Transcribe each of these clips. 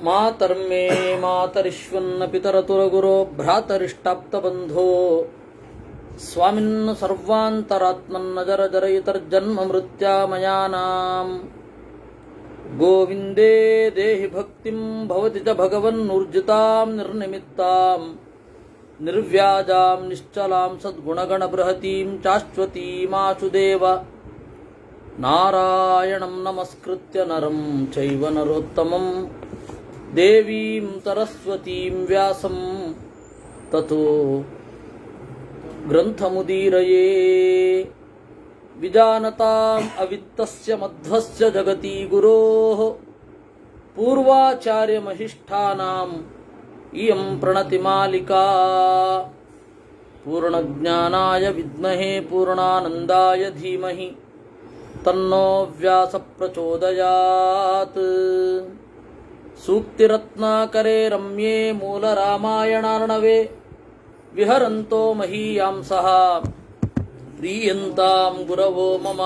ಮಾತರ್ಮೇ ಮಾತರಿಶ್ವನ್ನ ಪಿತರತುರಗುರೋ ಭ್ರಾತರಿಷ್ಟಾಪ್ತಬಂಧೋ ಸ್ವಾಮಿನ್ನ ಸರ್ವಾಂತರಾತ್ಮನ್ನ ಜರ ಜರಯಿತರ್ಜನ್ಮ ಮೃತ್ಯಾಮಯಾನಾಂ ಗೋವಿಂದೇ ದೇಹಿ ಭಕ್ತಿಂ ಭವತಿ ಚ ಭಗವನ್ನೂರ್ಜಿತಾಂ ನಿರ್ನಿಮಿತ್ತಾಂ ನಿರ್ವ್ಯಾಜಾಂ ನಿಶ್ಚಲಾಂ ಸದ್ಗುಣಗಣ ಬೃಹತೀಂ ಚಾಶ್ವತೀಮಾಶುದೇವ ನಾರಾಯಣಂ ನಮಸ್ಕೃತ್ಯ ನರಂ ಚೈವ ನರೋತ್ತಮಂ ದೇವೀಂ ಸರಸ್ವತೀಂ ವ್ಯಾಸಂ ತತೋ ಗ್ರಂಥಮುದೀರಯೇ ವಿಜಾನತಾಂ ಅವಿತ್ತಸ್ಯ ಮಧ್ವಸ್ಯ ಜಗತಿ ಗುರೋಃ ಪೂರ್ವಾಚಾರ್ಯಮಹಿಷ್ಠಾನಾಂ ಇಯಂ ಪ್ರಣತಿಮಾಲಿಕಾ ಪೂರ್ಣಜ್ಞಾನಾಯ ವಿದ್ಮಹೇ ಪೂರ್ಣಾನಂದಾಯ ಧೀಮಹಿ ತನ್ನೋ ವ್ಯಾಸ ಪ್ರಚೋದಯಾತ್. ಸೂಕ್ತಿರತ್ನಾಕರೇ ರಮ್ಯೇ ಮೂಲ ರಾಮಾಯಣಾರ್ಣವೇ ವಿಹರಂತೋ ಮಹೀಯಾಂಸಃ ಪ್ರೀಯಂತಾಂ ಗುರವೋ ಮಮ.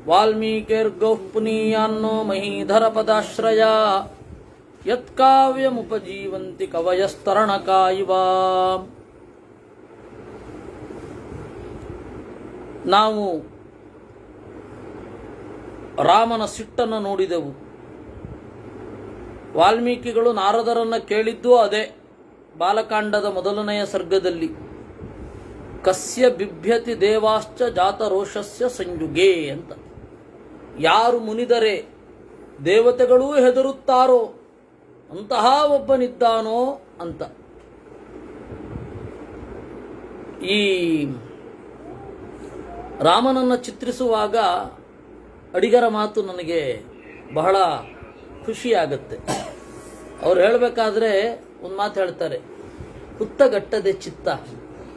ವಾಲ್ಮೀಕಿರ್ಗೌಃ ಪುನೀಯಾನ್ನೋ ಮಹೀಧರ ಪದಾಶ್ರಯ ಯತ್ಕಾವ್ಯಮುಪಜೀವಂತಿ ಕವಯಸ್ತರಣಕಾ ಇವ. ನಾವು ರಾಮನ ಸಿಟ್ಟನ್ನು ನೋಡಿದೆವು. ವಾಲ್ಮೀಕಿಗಳು ನಾರದರನ್ನು ಕೇಳಿದ್ದು ಅದೇ ಬಾಲಕಾಂಡದ ಮೊದಲನೆಯ ಸರ್ಗದಲ್ಲಿ. ಕಸ್ಯ ಬಿಭ್ಯತಿ ದೇವಾಶ್ಚ ಜಾತರೋಷಸ್ಯ ಸಂಯುಗೇ ಅಂತ. ಯಾರು ಮುನಿದರೆ ದೇವತೆಗಳೂ ಹೆದರುತ್ತಾರೋ ಅಂತಹ ಒಬ್ಬನಿದ್ದಾನೋ ಅಂತ. ಈ ರಾಮನನ್ನು ಚಿತ್ರಿಸುವಾಗ ಅಡಿಗರ ಮಾತು ನನಗೆ ಬಹಳ ಖುಷಿಯಾಗತ್ತೆ. ಅವ್ರು ಹೇಳಬೇಕಾದ್ರೆ ಒಂದು ಮಾತು ಹೇಳ್ತಾರೆ, ಹುತ್ತಗಟ್ಟದೆ ಚಿತ್ತ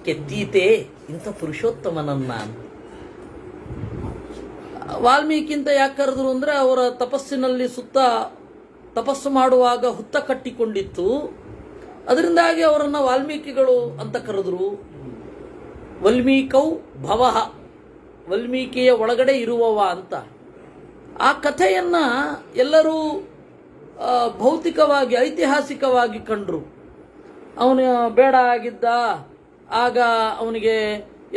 ಕೆತ್ತೀತೆ ಇಂಥ ಪುರುಷೋತ್ತಮನನ್ನ. ವಾಲ್ಮೀಕಿಂತ ಯಾಕೆ ಕರೆದ್ರು ಅಂದ್ರೆ ಅವರ ತಪಸ್ಸಿನಲ್ಲಿ ಸುತ್ತ ತಪಸ್ಸು ಮಾಡುವಾಗ ಹುತ್ತ ಕಟ್ಟಿಕೊಂಡಿತ್ತು. ಅದರಿಂದಾಗಿ ಅವರನ್ನು ವಾಲ್ಮೀಕಿಗಳು ಅಂತ ಕರೆದ್ರು. ವಲ್ಮೀಕೌ ಭವಃ, ವಾಲ್ಮೀಕಿಯ ಒಳಗಡೆ ಇರುವವ ಅಂತ. ಆ ಕಥೆಯನ್ನ ಎಲ್ಲರೂ ಭೌತಿಕವಾಗಿ ಐತಿಹಾಸಿಕವಾಗಿ ಕಂಡ್ರು. ಅವನು ಬೇಡ ಆಗಿದ್ದ, ಆಗ ಅವನಿಗೆ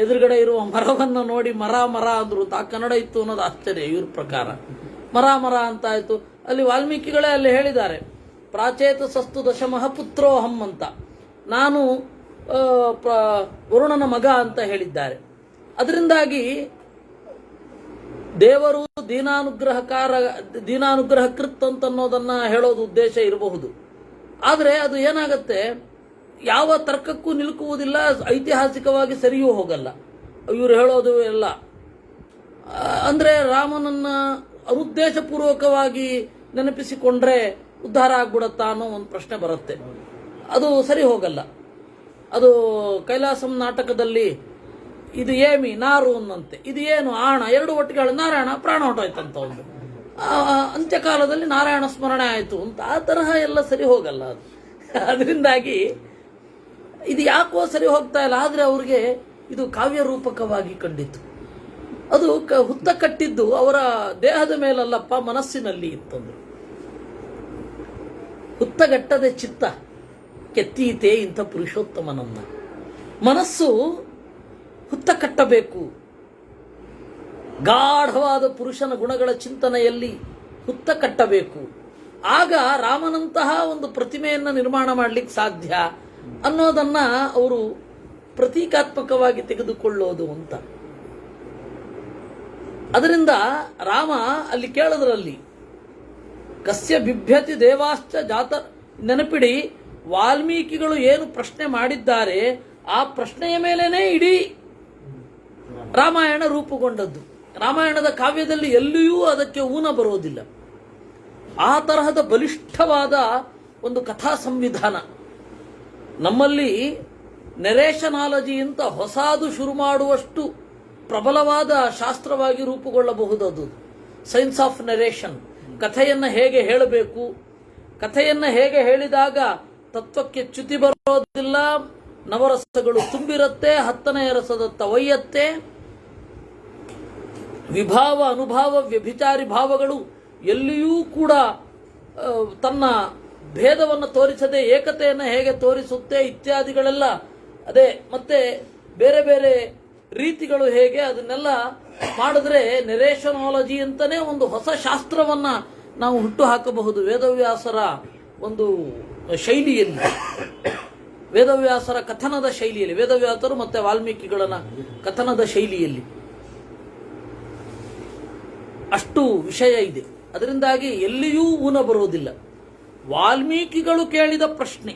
ಎದುರುಗಡೆ ಇರುವ ಮರವನ್ನು ನೋಡಿ ಮರ ಮರ ಅಂದ್ರು. ಆ ಕನ್ನಡ ಇತ್ತು ಅನ್ನೋದು ಆಶ್ಚರ್ಯ ಇವ್ರ ಪ್ರಕಾರ. ಮರ ಮರ ಅಂತ ಆಯ್ತು. ಅಲ್ಲಿ ವಾಲ್ಮೀಕಿಗಳೇ ಅಲ್ಲಿ ಹೇಳಿದ್ದಾರೆ, ಪ್ರಾಚೇತ ಸಸ್ತು ದಶಮಃ ಪುತ್ರೋಹಂ ಅಂತ. ನಾನು ವರುಣನ ಮಗ ಅಂತ ಹೇಳಿದ್ದಾರೆ. ಅದರಿಂದಾಗಿ ದೇವರು ದೀನಾನುಗ್ರಹ ಕೃತ್ ಅಂತ ಅನ್ನೋದನ್ನ ಹೇಳೋದು ಉದ್ದೇಶ ಇರಬಹುದು. ಆದರೆ ಅದು ಏನಾಗತ್ತೆ, ಯಾವ ತರ್ಕಕ್ಕೂ ನಿಲುಕುವುದಿಲ್ಲ, ಐತಿಹಾಸಿಕವಾಗಿ ಸರಿಯೂ ಹೋಗಲ್ಲ ಇವರು ಹೇಳೋದು ಎಲ್ಲ. ಅಂದ್ರೆ ರಾಮನನ್ನ ಅನುದ್ದೇಶಪೂರ್ವಕವಾಗಿ ನೆನಪಿಸಿಕೊಂಡ್ರೆ ಉದ್ಧಾರ ಆಗ್ಬಿಡತ್ತಾ ಅನ್ನೋ ಒಂದು ಪ್ರಶ್ನೆ ಬರುತ್ತೆ. ಅದು ಸರಿ ಹೋಗಲ್ಲ. ಅದು ಕೈಲಾಸಂ ನಾಟಕದಲ್ಲಿ ಇದು ಏಮಿ ನಾರು ಅನ್ನಂತೆ, ಇದು ಏನು ಆಣ, ಎರಡು ಒಟ್ಟಿಗೆ ನಾರಾಯಣ ಪ್ರಾಣ ಹೊಟ್ಟೋಯ್ತಂತ ಒಂದು. ಅಂತ್ಯಕಾಲದಲ್ಲಿ ನಾರಾಯಣ ಸ್ಮರಣೆ ಆಯಿತು ಅಂತ. ಆ ತರಹ ಎಲ್ಲ ಸರಿ ಹೋಗಲ್ಲ ಅದು. ಅದರಿಂದಾಗಿ ಇದು ಯಾಕೋ ಸರಿ ಹೋಗ್ತಾ ಇಲ್ಲ. ಆದರೆ ಅವ್ರಿಗೆ ಇದು ಕಾವ್ಯ ರೂಪಕವಾಗಿ ಕಂಡಿತು. ಅದು ಹುತ್ತ ಕಟ್ಟಿದ್ದು ಅವರ ದೇಹದ ಮೇಲಲ್ಲಪ್ಪ, ಮನಸ್ಸಿನಲ್ಲಿ ಇತ್ತಂದ್ರು. ಹುತ್ತಗಟ್ಟದೆ ಚಿತ್ತ ಕೆತ್ತೀತೆ ಇಂಥ ಪುರುಷೋತ್ತಮನನ್ನ. ಮನಸ್ಸು ಹುತ್ತ ಕಟ್ಟಬೇಕು. ಗಾಢವಾದ ಪುರುಷನ ಗುಣಗಳ ಚಿಂತನೆಯಲ್ಲಿ ಹುತ್ತ ಕಟ್ಟಬೇಕು. ಆಗ ರಾಮನಂತಹ ಒಂದು ಪ್ರತಿಮೆಯನ್ನು ನಿರ್ಮಾಣ ಮಾಡಲಿಕ್ಕೆ ಸಾಧ್ಯ ಅನ್ನೋದನ್ನ ಅವರು ಪ್ರತೀಕಾತ್ಮಕವಾಗಿ ತೆಗೆದುಕೊಳ್ಳೋದು ಅಂತ. ಅದರಿಂದ ರಾಮ ಅಲ್ಲಿ ಕೇಳೋದ್ರಲ್ಲಿ ಕಸ್ಯ ಬಿಭ್ಯತಿ ದೇವಾಶ್ಚ ಜಾತ, ನೆನಪಿಡಿ, ವಾಲ್ಮೀಕಿಗಳು ಏನು ಪ್ರಶ್ನೆ ಮಾಡಿದ್ದಾರೆ ಆ ಪ್ರಶ್ನೆಯ ಮೇಲೇನೆ ಇಡೀ ರಾಮಾಯಣ ರೂಪುಗೊಂಡದ್ದು. ರಾಮಾಯಣದ ಕಾವ್ಯದಲ್ಲಿ ಎಲ್ಲಿಯೂ ಅದಕ್ಕೆ ಊನ ಬರೋದಿಲ್ಲ. ಆ ತರಹದ ಬಲಿಷ್ಠವಾದ ಒಂದು ಕಥಾ ಸಂವಿಧಾನ ನಮ್ಮಲ್ಲಿ ನೆರೇಷನಾಲಜಿ ಅಂತ ಹೊಸದು ಶುರು ಮಾಡುವಷ್ಟು ಪ್ರಬಲವಾದ ಶಾಸ್ತ್ರವಾಗಿ ರೂಪುಗೊಳ್ಳಬಹುದದು. Science of narration. ಕಥೆಯನ್ನು ಹೇಗೆ ಹೇಳಬೇಕು, ಕಥೆಯನ್ನು ಹೇಗೆ ಹೇಳಿದಾಗ ತತ್ವಕ್ಕೆ ಚ್ಯುತಿ ಬರೋದಿಲ್ಲ, ನವರಸಗಳು ತುಂಬಿರುತ್ತೆ, 10ನೇ ರಸದತ್ತ ಒಯ್ಯತ್ತೆ, ವಿಭಾವ ಅನುಭಾವ ವ್ಯಭಿಚಾರಿ ಭಾವಗಳು ಎಲ್ಲಿಯೂ ಕೂಡ ತನ್ನ ಭೇದವನ್ನು ತೋರಿಸದೆ ಏಕತೆಯನ್ನು ಹೇಗೆ ತೋರಿಸುತ್ತೆ ಇತ್ಯಾದಿಗಳೆಲ್ಲ ಅದೇ. ಮತ್ತೆ ಬೇರೆ ಬೇರೆ ರೀತಿಗಳು ಹೇಗೆ, ಅದನ್ನೆಲ್ಲ ಮಾಡಿದ್ರೆ ನೆರೇಷನಾಲಜಿ ಅಂತಾನೆ ಒಂದು ಹೊಸ ಶಾಸ್ತ್ರವನ್ನ ನಾವು ಹುಟ್ಟು ಹಾಕಬಹುದು ವೇದವ್ಯಾಸರ ಒಂದು ಶೈಲಿಯಲ್ಲಿ, ವೇದವ್ಯಾಸರ ಕಥನದ ಶೈಲಿಯಲ್ಲಿ, ವೇದವ್ಯಾಸರು ಮತ್ತೆ ವಾಲ್ಮೀಕಿಗಳ ಕಥನದ ಶೈಲಿಯಲ್ಲಿ ಅಷ್ಟು ವಿಷಯ ಇದೆ. ಅದರಿಂದಾಗಿ ಎಲ್ಲಿಯೂ ಊನ ಬರುವುದಿಲ್ಲ. ವಾಲ್ಮೀಕಿಗಳು ಕೇಳಿದ ಪ್ರಶ್ನೆ,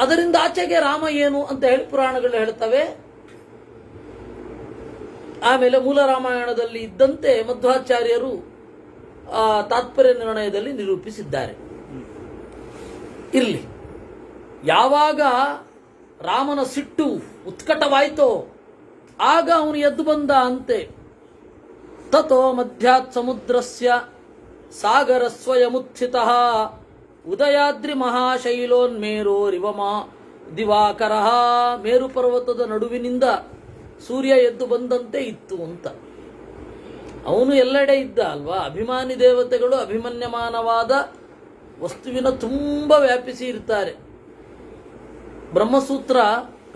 ಅದರಿಂದ ಆಚೆಗೆ ರಾಮ ಏನು ಅಂತ ಹೇಳಿ ಪುರಾಣಗಳು ಹೇಳ್ತವೆ. ಆಮೇಲೆ ಮೂಲ ರಾಮಾಯಣದಲ್ಲಿ ಇದ್ದಂತೆ ಮಧ್ವಾಚಾರ್ಯರು ತಾತ್ಪರ್ಯ ನಿರ್ಣಯದಲ್ಲಿ ನಿರೂಪಿಸಿದ್ದಾರೆ. ಇರಲಿ, ಯಾವಾಗ ರಾಮನ ಸಿಟ್ಟು ಉತ್ಕಟವಾಯಿತೋ ಆಗ ಅವನು ಎದ್ದು ಬಂದ ಅಂತೆ. ತಥೋ ಮಧ್ಯಾತ್ ಸಮುದ್ರಸ್ಯ ಸಾಗರಸ್ವಯಮುತ್ಥಿತಃ ಉದಯಾದ್ರಿ ಮಹಾಶೈಲೋನ್ಮೇರೋರಿವಮ ದಿವಾಕರಃ. ಮೇರು ಪರ್ವತದ ನಡುವಿನಿಂದ ಸೂರ್ಯ ಎದ್ದು ಬಂದಂತೆ ಇತ್ತು ಅಂತ. ಅವನು ಎಲ್ಲೆಡೆ ಇದ್ದ ಅಲ್ವಾ. ಅಭಿಮಾನಿ ದೇವತೆಗಳು ಅಭಿಮನ್ಯಮಾನವಾದ ವಸ್ತುವಿನ ತುಂಬ ವ್ಯಾಪಿಸಿ ಇರ್ತಾರೆ. ಬ್ರಹ್ಮಸೂತ್ರ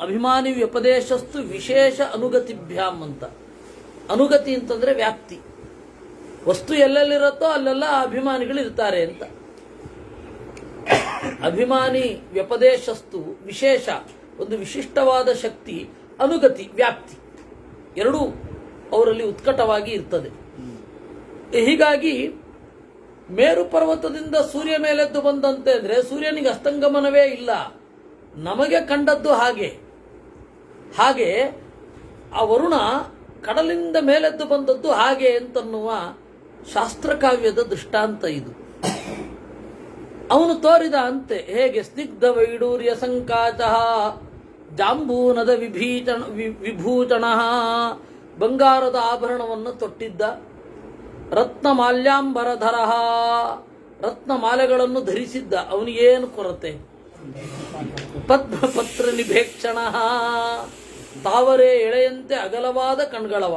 ಅಭಿಮಾನಿ ವ್ಯಪದೇಶಸ್ತು ವಿಶೇಷ ಅನುಗತಿಭ್ಯಾಂ ಅಂತ. ಅನುಗತಿ ಅಂತಂದ್ರೆ ವ್ಯಾಪ್ತಿ. ವಸ್ತು ಎಲ್ಲೆಲ್ಲಿರುತ್ತೋ ಅಲ್ಲೆಲ್ಲ ಅಭಿಮಾನಿಗಳು ಇರ್ತಾರೆ ಅಂತ. ಅಭಿಮಾನಿ ವ್ಯಪದೇಶಸ್ತು ವಿಶೇಷ, ಒಂದು ವಿಶಿಷ್ಟವಾದ ಶಕ್ತಿ, ಅನುಗತಿ ವ್ಯಾಪ್ತಿ, ಎರಡೂ ಅವರಲ್ಲಿ ಉತ್ಕಟವಾಗಿ ಇರ್ತದೆ. ಹೀಗಾಗಿ ಮೇರು ಪರ್ವತದಿಂದ ಸೂರ್ಯ ಮೇಲೆದ್ದು ಬಂದಂತೆ ಅಂದ್ರೆ ಸೂರ್ಯನಿಗೆ ಅಸ್ತಂಗಮನವೇ ಇಲ್ಲ. ನಮಗೆ ಕಂಡದ್ದು ಹಾಗೆ. ಹಾಗೆ ಆ ವರುಣ ಕಡಲಿಂದ ಮೇಲೆದ್ದು ಬಂದದ್ದು ಹಾಗೆ ಅಂತನ್ನುವ ಶಾಸ್ತ್ರಕಾವ್ಯದ ದೃಷ್ಟಾಂತ ಇದು. ಅವನು ತೋರಿದ ಅಂತೆ ಹೇಗೆ ಸ್ನಿಗ್ಧ ವೈಡೂರ್ಯ ಸಂಕಾಚ ಜಾಂಬೂನದ ವಿಭೂಷಣ, ಬಂಗಾರದ ಆಭರಣವನ್ನು ತೊಟ್ಟಿದ್ದ, ರತ್ನ ಮಾಲ್ಯಾಂಬರಧರ, ರತ್ನಮಾಲೆಗಳನ್ನು ಧರಿಸಿದ್ದ. ಅವನಿಗೇನು ಕೊರತೆ. ಪದ್ಮಪತ್ರ ನಿಭೇಕ್ಷಣ, ತಾವರೆ ಎಳೆಯಂತೆ ಅಗಲವಾದ ಕಣ್ಗಳವ,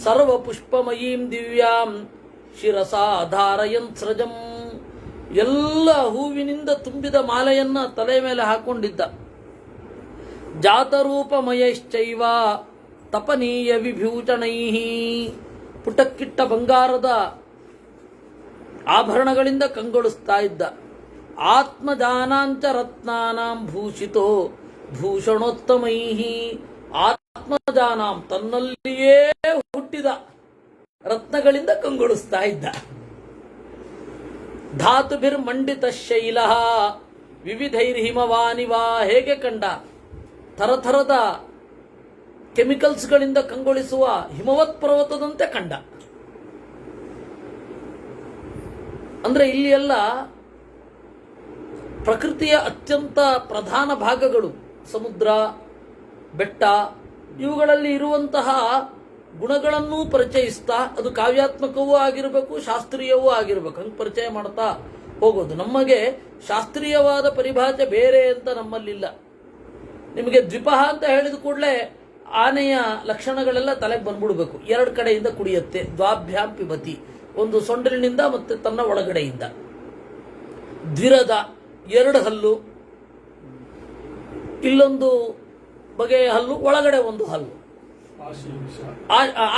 ಸರ್ವ ಪುಷ್ಪಮಯೀಂ ದಿವ್ಯಾಂ ಶಿರಸಾ ಧಾರಯನ್ ಸೃಜಂ, ಎಲ್ಲ ಹೂವಿನಿಂದ ತುಂಬಿದ ಮಾಲೆಯನ್ನ ತಲೆ ಮೇಲೆ ಹಾಕೊಂಡಿದ್ದ. ಜಾತರೂಪಮಯಶ್ಚೈವ ತಪನೀಯ ವಿಭೂಷಣೈ, ಪುಟಕ್ಕಿಟ್ಟ ಬಂಗಾರದ ಆಭರಣಗಳಿಂದ ಕಂಗೊಳಿಸ್ತಾ ಇದ್ದ. ಆತ್ಮಜಾನಾಂಚ ರತ್ನಾನಾಂ ಭೂಷಿತೋ ಭೂಷಣೋತ್ತಮೈ, ಆತ್ಮಜಾನಾಂ ತನ್ನಲ್ಲಿಯೇ ಹುಟ್ಟಿದ ರತ್ನಗಳಿಂದ ಕಂಗೊಳಿಸ್ತಾ ಇದ್ದ. ಧಾತುಭಿರ್ಮಂಡಿತ ಶೈಲ ವಿವಿಧೈರ್ಹಿಮವಾನಿವಾ, ಹೇಗೆ ಕಂಡ ಥರಥರದ ಕೆಮಿಕಲ್ಸ್ಗಳಿಂದ ಕಂಗೊಳಿಸುವ ಹಿಮವತ್ ಪರ್ವತದಂತೆ ಕಂಡ. ಅಂದ್ರೆ ಇಲ್ಲಿ ಎಲ್ಲ ಪ್ರಕೃತಿಯ ಅತ್ಯಂತ ಪ್ರಧಾನ ಭಾಗಗಳು, ಸಮುದ್ರ, ಬೆಟ್ಟ, ಇವುಗಳಲ್ಲಿ ಇರುವಂತಹ ಗುಣಗಳನ್ನೂ ಪರಿಚಯಿಸ್ತಾ, ಅದು ಕಾವ್ಯಾತ್ಮಕವೂ ಆಗಿರಬೇಕು, ಶಾಸ್ತ್ರೀಯವೂ ಆಗಿರಬೇಕು, ಹಂಗೆ ಪರಿಚಯ ಮಾಡ್ತಾ ಹೋಗೋದು. ನಮಗೆ ಶಾಸ್ತ್ರೀಯವಾದ ಪರಿಭಾಷೆ ಬೇರೆ ಅಂತ ನಮ್ಮಲ್ಲಿಲ್ಲ. ನಿಮಗೆ ದ್ವಿಪಹ ಅಂತ ಹೇಳಿದ ಕೂಡಲೇ ಆನೆಯ ಲಕ್ಷಣಗಳೆಲ್ಲ ತಲೆಗೆ ಬಂದ್ಬಿಡ್ಬೇಕು. ಎರಡು ಕಡೆಯಿಂದ ಕುಡಿಯುತ್ತೆ. ದ್ವಾಭ್ಯಾಂ ಪಿಬತಿ, ಒಂದು ಸೊಂಡಿಲಿನಿಂದ ಮತ್ತೆ ತನ್ನ ಒಳಗಡೆಯಿಂದ. ದ್ವಿರದ, ಎರಡು ಹಲ್ಲು, ಇಲ್ಲೊಂದು ಬಗೆಯ ಹಲ್ಲು, ಒಳಗಡೆ ಒಂದು ಹಲ್ಲು.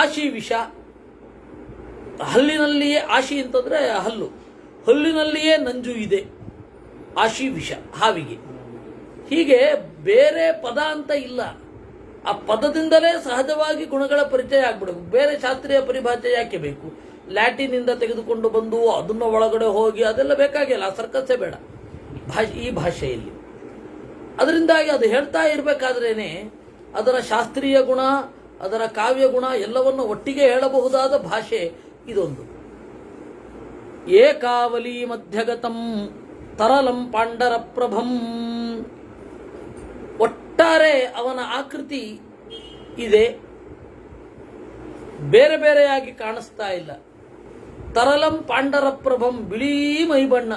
ಆಶಿ ವಿಷ, ಹಲ್ಲಿನಲ್ಲಿಯೇ, ಆಶಿ ಅಂತಂದ್ರೆ ಹಲ್ಲು, ಹಲ್ಲಿನಲ್ಲಿಯೇ ನಂಜು ಇದೆ. ಆಶಿ ವಿಷ ಹಾವಿಗೆ. ಹೀಗೆ ಬೇರೆ ಪದ ಅಂತ ಇಲ್ಲ. ಆ ಪದದಿಂದಲೇ ಸಹಜವಾಗಿ ಗುಣಗಳ ಪರಿಚಯ ಆಗ್ಬಿಡಬೇಕು. ಬೇರೆ ಶಾಸ್ತ್ರೀಯ ಪರಿಭಾಷೆ ಯಾಕೆ ಬೇಕು? ಲ್ಯಾಟಿನ್ ಇಂದ ತೆಗೆದುಕೊಂಡು ಬಂದು ಅದನ್ನ ಒಳಗಡೆ ಹೋಗಿ ಅದೆಲ್ಲ ಬೇಕಾಗಿಲ್ಲ. ಆ ಸರ್ಕಸ್ಸೇ ಬೇಡ ಈ ಭಾಷೆಯಲ್ಲಿ. ಅದರಿಂದಾಗಿ ಅದು ಹೇಳ್ತಾ ಇರಬೇಕಾದ್ರೇನೆ ಅದರ ಶಾಸ್ತ್ರೀಯ ಗುಣ, ಅದರ ಕಾವ್ಯ ಗುಣ ಎಲ್ಲವನ್ನು ಒಟ್ಟಿಗೆ ಹೇಳಬಹುದಾದ ಭಾಷೆ ಇದೊಂದು. ಏಕಾವಲಿ ಮಧ್ಯಗತಂ ತರಲಂ ಪಾಂಡರ ಪ್ರಭಂ, ಒಟ್ಟಾರೆ ಅವನ ಆಕೃತಿ ಇದೆ, ಬೇರೆ ಬೇರೆಯಾಗಿ ಕಾಣಿಸ್ತಾ ಇಲ್ಲ. ತರಲಂ ಪಾಂಡರ ಪ್ರಭಂ, ಬಿಳಿ ಮೈಬಣ್ಣ.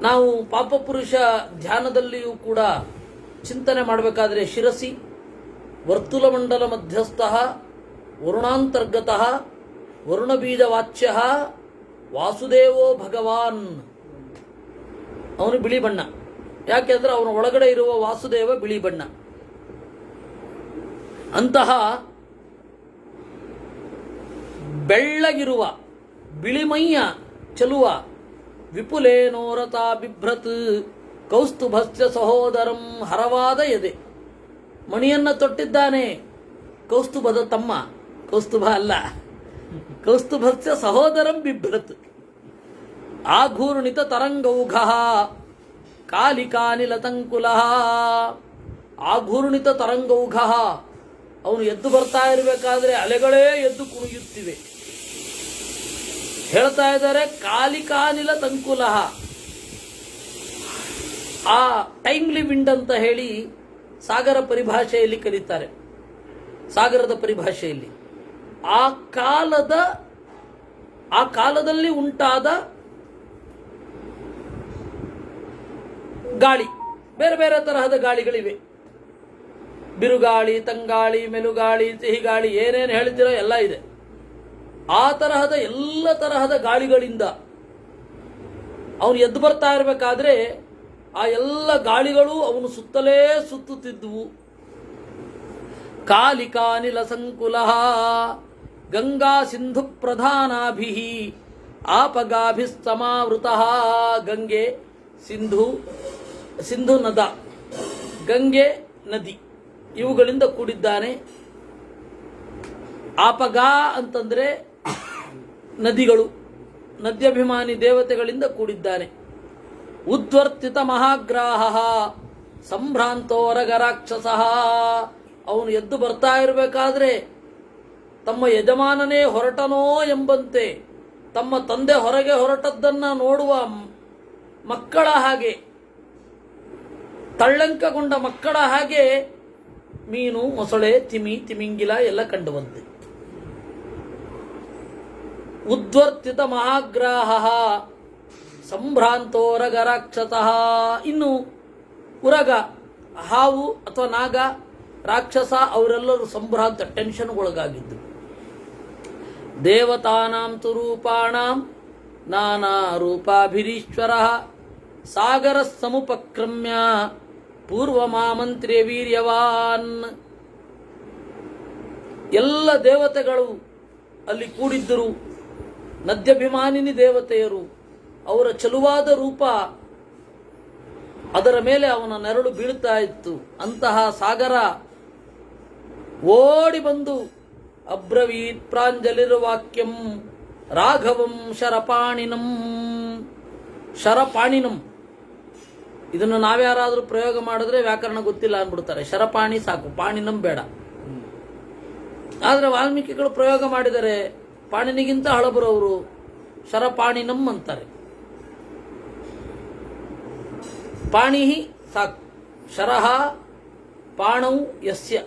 ನಾವು ಪಾಪಪುರುಷ ಧ್ಯಾನದಲ್ಲಿಯೂ ಕೂಡ ಚಿಂತನೆ ಮಾಡಬೇಕಾದ್ರೆ ಶಿರಸಿ ವರ್ತುಲ ಮಂಡಲ ಮಧ್ಯಸ್ಥ ವರುಣಾಂತರ್ಗತ ವರುಣಬೀಜವಾಚ್ಯ ವಾಸುದೇವೋ ಭಗವಾನ್. ಅವನು ಬಿಳಿ ಬಣ್ಣ. ಯಾಕೆಂದ್ರೆ ಅವನ ಒಳಗಡೆ ಇರುವ ವಾಸುದೇವ ಬಿಳಿ ಬಣ್ಣ. ಅಂತಹ ಬೆಳ್ಳಗಿರುವ ಬಿಳಿಮೈಯ ಚೆಲುವ ವಿಪುಲೇನೋರತಾ ಬಿಭ್ರತ್ ಕೌಸ್ತುಭಸ್ಯ ಸಹೋದರಂ. ಹರವಾದ ಎದೆ, ಮಣಿಯನ್ನ ತೊಟ್ಟಿದ್ದಾನೆ. ಕೌಸ್ತುಭದ ತಮ್ಮ, ಕೌಸ್ತುಭ ಅಲ್ಲ, ಕೌಸ್ತುಭಸ್ಯ ಸಹೋದರಂ ಬಿಭ್ರತ್. ಆಘೂರ್ಣಿತ ತರಂಗೌಘ ಕಾಲಿಕಾನಿಲತಂಕುಲ. ಆಘೂರ್ಣಿತ ತರಂಗೌಘ, ಅವನು ಎದ್ದು ಬರ್ತಾ ಇರಬೇಕಾದ್ರೆ ಅಲೆಗಳೇ ಎದ್ದು ಕುಣಿಯುತ್ತಿವೆ. ಹೇಳ್ತಾ ಇದ್ದಾರೆ ಕಾಲಿಕಾನಿಲ ತಂಕುಲ. ಆ ಟೈಮ್ಲಿ ವಿಂಡ್ ಅಂತ ಹೇಳಿ ಸಾಗರ ಪರಿಭಾಷೆಯಲ್ಲಿ ಕರೀತಾರೆ. ಸಾಗರದ ಪರಿಭಾಷೆಯಲ್ಲಿ ಆ ಕಾಲದಲ್ಲಿ ಉಂಟಾದ ಗಾಳಿ, ಬೇರೆ ಬೇರೆ ತರಹದ ಗಾಳಿಗಳಿವೆ. ಬಿರುಗಾಳಿ, ತಂಗಾಳಿ, ಮೆಲುಗಾಳಿ, ಸಿಹಿಗಾಳಿ, ಏನೇನು ಹೇಳ್ತಿರೋ ಎಲ್ಲ ಇದೆ. ಆ ತರಹದ ಎಲ್ಲ ತರಹದ ಗಾಳಿಗಳಿಂದ ಅವನು ಎದ್ದು ಬರ್ತಾ ಇರಬೇಕಾದ್ರೆ ಆ ಎಲ್ಲ ಗಾಳಿಗಳು ಅವನು ಸುತ್ತಲೇ ಸುತ್ತುತ್ತಿದ್ದುವು. ಕಾಲಿಕಾನಿಲ ಸಂಕುಲ ಗಂಗಾ ಸಿಂಧು ಪ್ರಧಾನಾಭಿ ಆಪಗಾಭಿಸ್ತಮಾವೃತ. ಗಂಗೆ, ಸಿಂಧು ನದ, ಗಂಗೆ ನದಿ, ಇವುಗಳಿಂದ ಕೂಡಿದ್ದಾನೆ. ಆಪಗ ಅಂತಂದ್ರೆ ನದಿಗಳು, ನದ್ಯಭಿಮಾನಿ ದೇವತೆಗಳಿಂದ ಕೂಡಿದ್ದಾನೆ. ಉದ್ವರ್ತಿತ ಮಹಾಗ್ರಾಹ ಸಂಭ್ರಾಂತೋರಗ ರಾಕ್ಷಸ. ಅವನು ಎದ್ದು ಬರ್ತಾ ಇರಬೇಕಾದ್ರೆ ತಮ್ಮ ಯಜಮಾನನೇ ಹೊರಟನೋ ಎಂಬಂತೆ, ತಮ್ಮ ತಂದೆ ಹೊರಗೆ ಹೊರಟದ್ದನ್ನ ನೋಡುವ ಮಕ್ಕಳ ಹಾಗೆ, ತಳ್ಳಂಕಗೊಂಡ ಮಕ್ಕಳ ಹಾಗೆ ಮೀನು, ಮೊಸಳೆ, ತಿಮಿಂಗಿಲ ಎಲ್ಲ ಕಂಡುಬಂತೆ. ಉದ್ವರ್ತಿತ ಮಹಾಗ್ರಾಹ ಸಂಭ್ರಾಂತೋರಗ ರಾಕ್ಷಸ. ಇನ್ನು ಉರಗ, ಹಾವು ಅಥವಾ ನಾಗ, ರಾಕ್ಷಸ, ಅವರೆಲ್ಲರೂ ಸಂಭ್ರಾಂತ, ಟೆನ್ಷನ್ಗೊಳಗಾಗಿದ್ದು. ದೇವತಾನಾಂ ತು ರೂಪಾಣಾಂ ನಾನಾ ರೂಪಾಭಿರೀಶ್ವರ ಸಾಗರ ಸಮುಪಕ್ರಮ್ಯ ಪೂರ್ವಮಾಮಂತ್ರ್ಯ ವೀರ್ಯವಾನ್. ಎಲ್ಲ ದೇವತೆಗಳು ಅಲ್ಲಿ ಕೂಡಿದ್ದರು. ನದ್ಯಭಿಮಾನಿನಿ ದೇವತೆಯರು, ಅವರ ಚಲುವಾದ ರೂಪ, ಅದರ ಮೇಲೆ ಅವನ ನೆರಳು ಬೀಳ್ತಾ ಇತ್ತು. ಅಂತಹ ಸಾಗರ ಓಡಿ ಬಂದು ಅಬ್ರವೀತ್ ಪ್ರಾಂಜಲಿರ್ವಾಕ್ಯಂ ರಾಘವಂ ಶರಪಾಣಿನಂ. ಶರಪಾಣಿನಂ, ಇದನ್ನು ನಾವ್ಯಾರಾದ್ರೂ ಪ್ರಯೋಗ ಮಾಡಿದ್ರೆ ವ್ಯಾಕರಣ ಗೊತ್ತಿಲ್ಲ ಅಂದ್ಬಿಡ್ತಾರೆ. ಶರಪಾಣಿ ಸಾಕು, ಪಾಣಿನಂ ಬೇಡ. ಆದ್ರೆ ವಾಲ್ಮೀಕಿಗಳು ಪ್ರಯೋಗ ಮಾಡಿದರೆ ಪಾಣಿನಿಗಿಂತ ಹಳಬರವರು ಶರಪಾಣಿನಂ ಅಂತಾರೆ. ಪಾಣಿ ಸಾಕು, ಶರಹ ಪಾಣೌ ಯಸ್ಯ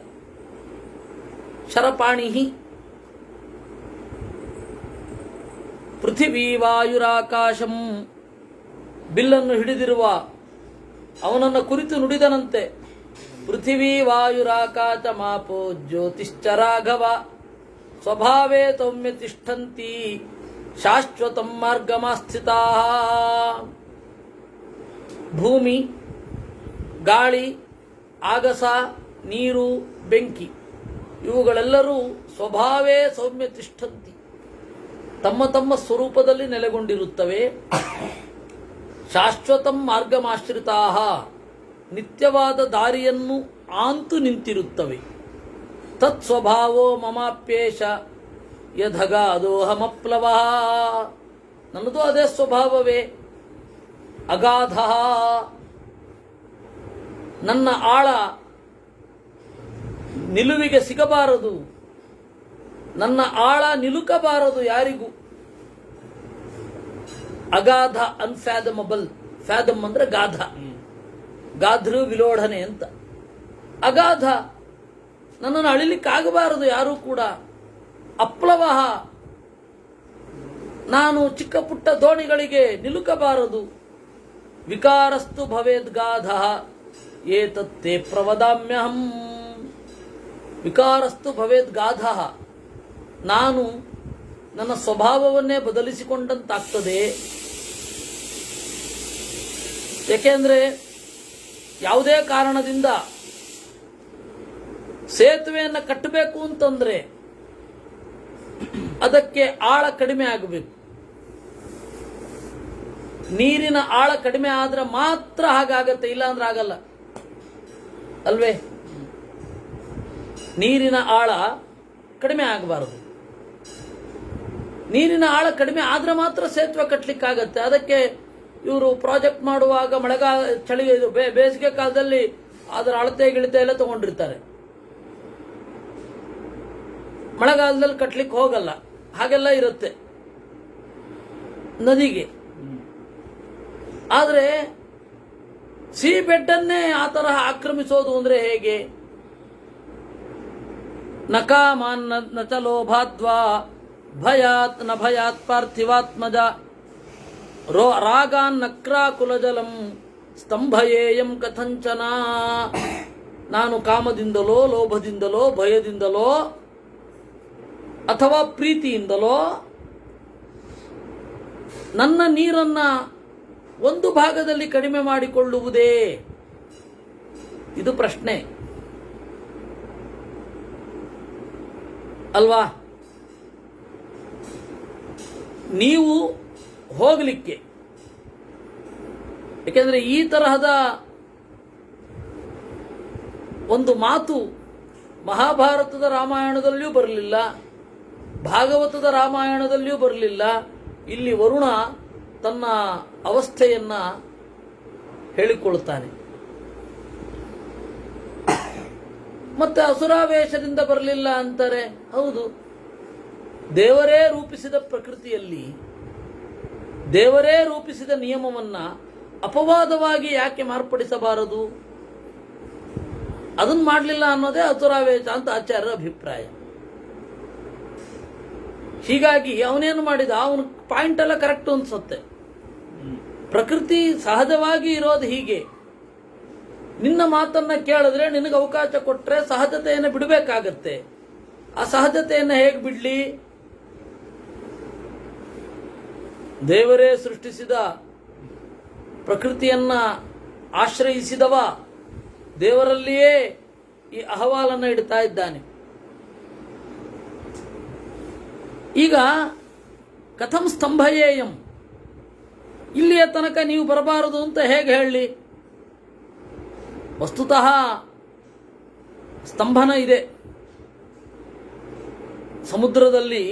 ಶರಪಾಣಿ. ಪೃಥಿವೀ ವಾಯುರಾಕಾಶಂ, ಬಿಲ್ಲನ್ನು ಹಿಡಿದಿರುವ ಅವನನ್ನು ಕುರಿತು ನುಡಿದನಂತೆ. ಪೃಥಿವೀ ವಾಯುರಾಕಾಶ ಮಾಪೋ ಜ್ಯೋತಿಶ್ಚ ರಾಘವ ಸ್ವಭಾವೇ ತೌಮ್ಯ ತಿಷ್ಠಂತಿ ಶಾಶ್ವತಂ ಮಾರ್ಗಮಾಸ್ಥಿತಾ. ಭೂಮಿ, ಗಾಳಿ, ಆಗಸ, ನೀರು, ಬೆಂಕಿ, ಇವುಗಳೆಲ್ಲರೂ ಸ್ವಭಾವೇ ಸೌಮ್ಯ ತಿಷ್ಠಂತಿ, ತಮ್ಮ ತಮ್ಮ ಸ್ವರೂಪದಲ್ಲಿ ನೆಲೆಗೊಂಡಿರುತ್ತವೆ. ಶಾಶ್ವತಂ ಮಾರ್ಗಮಾಶ್ರಿತಾ, ನಿತ್ಯವಾದ ದಾರಿಯನ್ನು ಆಂತು ನಿಂತಿರುತ್ತವೆ. ತತ್ ಸ್ವಭಾವೋ ಮಮಾಪ್ಯೇಷ ಯದಗಾಧೋಹಮಪ್ಲವ. ನನ್ನದು ಅದೇ ಸ್ವಭಾವವೇ. ಅಗಾಧ, ನನ್ನ ಆಳ ನಿಲುವಿಗೆ ಸಿಗಬಾರದು, ನನ್ನ ಆಳ ನಿಲುಕಬಾರದು ಯಾರಿಗೂ. ಅಗಾಧ, ಅನ್ಫ್ಯಾದಮಬಲ್. ಫ್ಯಾದಮ್ ಅಂದ್ರೆ ಗಾಧ, ಗಾಧೃ ವಿಲೋಢನೆ ಅಂತ. ಅಗಾಧ, ನನ್ನನ್ನು ಅಳಿಲಿಕ್ಕಾಗಬಾರದು ಯಾರೂ ಕೂಡ. ಅಪ್ಲವ, ನಾನು ಚಿಕ್ಕ ಪುಟ್ಟ ದೋಣಿಗಳಿಗೆ ನಿಲುಕಬಾರದು. ವಿಕಾರಸ್ತು ಭವೇದ್ಗಾಧ ಏತತ್ತೇ ಪ್ರವದಾಮ್ಯಹಂ. ವಿಕಾರಸ್ತು ಭವೇದ್ಗಾಧ, ನಾನು ನನ್ನ ಸ್ವಭಾವವನ್ನೇ ಬದಲಿಸಿಕೊಂಡಂತಾಗ್ತದೆ. ಏಕೆಂದ್ರೆ ಯಾವುದೇ ಕಾರಣದಿಂದ ಸೇತುವೆಯನ್ನು ಕಟ್ಟಬೇಕು ಅಂತಂದ್ರೆ ಅದಕ್ಕೆ ಆಳ ಕಡಿಮೆ ಆಗಬೇಕು. ನೀರಿನ ಆಳ ಕಡಿಮೆ ಆದ್ರೆ ಮಾತ್ರ ಹಾಗಾಗತ್ತೆ, ಇಲ್ಲ ಅಂದ್ರೆ ಆಗಲ್ಲ ಅಲ್ವೇ? ನೀರಿನ ಆಳ ಕಡಿಮೆ ಆಗಬಾರದು. ನೀರಿನ ಆಳ ಕಡಿಮೆ ಆದ್ರೆ ಮಾತ್ರ ಸೇತುವೆ ಕಟ್ಟಲಿಕ್ಕಾಗತ್ತೆ. ಅದಕ್ಕೆ ಇವರು ಪ್ರಾಜೆಕ್ಟ್ ಮಾಡುವಾಗ ಮಳೆಗಾಲ, ಚಳಿ, ಬೇಸಿಗೆ ಕಾಲದಲ್ಲಿ ಅದರ ಅಳತೆ ಗಿಳತೆ ಎಲ್ಲ ತಗೊಂಡಿರ್ತಾರೆ. ಮಳೆಗಾಲದಲ್ಲಿ ಕಟ್ಟಲಿಕ್ಕೆ ಹೋಗಲ್ಲ, ಹಾಗೆಲ್ಲ ಇರುತ್ತೆ ನದಿಗೆ. ಆದರೆ ಸಿ ಬೆಡ್ಡನ್ನೇ ಆ ತರಹ ಆಕ್ರಮಿಸೋದು ಅಂದ್ರೆ ಹೇಗೆ? ನಕಾಮಾನ್ ನಚ ಲೋಭಾದ್ವಾ ಭಯಾತ್ ನ ಭಯಾತ್ ಪಾರ್ಥಿವಾತ್ಮಜ ರಾಗಾನ್ ನಕ್ರಾಕುಲಜಲಂ ಸ್ತಂಭಯೇಯಂ ಕಥಂಚನ. ನಾನು ಕಾಮದಿಂದಲೋ, ಲೋಭದಿಂದಲೋ, ಭಯದಿಂದಲೋ ಅಥವಾ ಪ್ರೀತಿಯಿಂದಲೋ ನನ್ನ ನೀರನ್ನ ಒಂದು ಭಾಗದಲ್ಲಿ ಕಡಿಮೆ ಮಾಡಿಕೊಳ್ಳುವುದೇ? ಇದು ಪ್ರಶ್ನೆ ಅಲ್ವಾ? ನೀವು ಹೋಗಲಿಕ್ಕೆ, ಯಾಕೆಂದ್ರೆ ಈ ತರಹದ ಒಂದು ಮಾತು ಮಹಾಭಾರತದ ರಾಮಾಯಣದಲ್ಲಿಯೂ ಬರಲಿಲ್ಲ, ಭಾಗವತದ ರಾಮಾಯಣದಲ್ಲಿಯೂ ಬರಲಿಲ್ಲ. ಇಲ್ಲಿ ವರುಣ ತನ್ನ ಅವಸ್ಥೆಯನ್ನ ಹೇಳಿಕೊಳ್ಳುತ್ತಾನೆ. ಮತ್ತೆ ಅಸುರಾವೇಶದಿಂದ ಬರಲಿಲ್ಲ ಅಂತಾರೆ. ಹೌದು, ದೇವರೇ ರೂಪಿಸಿದ ಪ್ರಕೃತಿಯಲ್ಲಿ ದೇವರೇ ರೂಪಿಸಿದ ನಿಯಮವನ್ನ ಅಪವಾದವಾಗಿ ಯಾಕೆ ಮಾರ್ಪಡಿಸಬಾರದು? ಅದನ್ನ ಮಾಡಲಿಲ್ಲ ಅನ್ನೋದೇ ಅಸುರಾವೇಶ ಅಂತ ಆಚಾರ್ಯರ ಅಭಿಪ್ರಾಯ. ಹೀಗಾಗಿ ಅವನೇನು ಮಾಡಿದ, ಅವನ ಪಾಯಿಂಟ್ ಎಲ್ಲ ಕರೆಕ್ಟ್ ಅನ್ಸುತ್ತೆ. ಪ್ರಕೃತಿ ಸಹಜವಾಗಿ ಇರೋದು ಹೀಗೆ. ನಿನ್ನ ಮಾತನ್ನ ಕೇಳಿದ್ರೆ, ನಿನಗೆ ಅವಕಾಶ ಕೊಟ್ರೆ ಸಹಜತೆಯನ್ನು ಬಿಡಬೇಕಾಗತ್ತೆ. ಆ ಸಹಜತೆಯನ್ನು ಹೇಗೆ ಬಿಡ್ಲಿ? ದೇವರೇ ಸೃಷ್ಟಿಸಿದ ಪ್ರಕೃತಿಯನ್ನ ಆಶ್ರಯಿಸಿದವ ದೇವರಲ್ಲಿಯೇ ಈ ಅಹವಾಲನ್ನು ಇಡ್ತಾ ಇದ್ದಾನೆ. ಈಗ ಕಥಂ ಸ್ತಂಭಯೇಯಂ, ಇಲ್ಲಿಯ ತನಕ ನೀವು ಬರಬಾರದು ಅಂತ ಹೇಗೆ ಹೇಳಲಿ? ವಸ್ತುತಃ ಸ್ತಂಭನ ಇದೆ, ಸಮುದ್ರದಲ್ಲಿ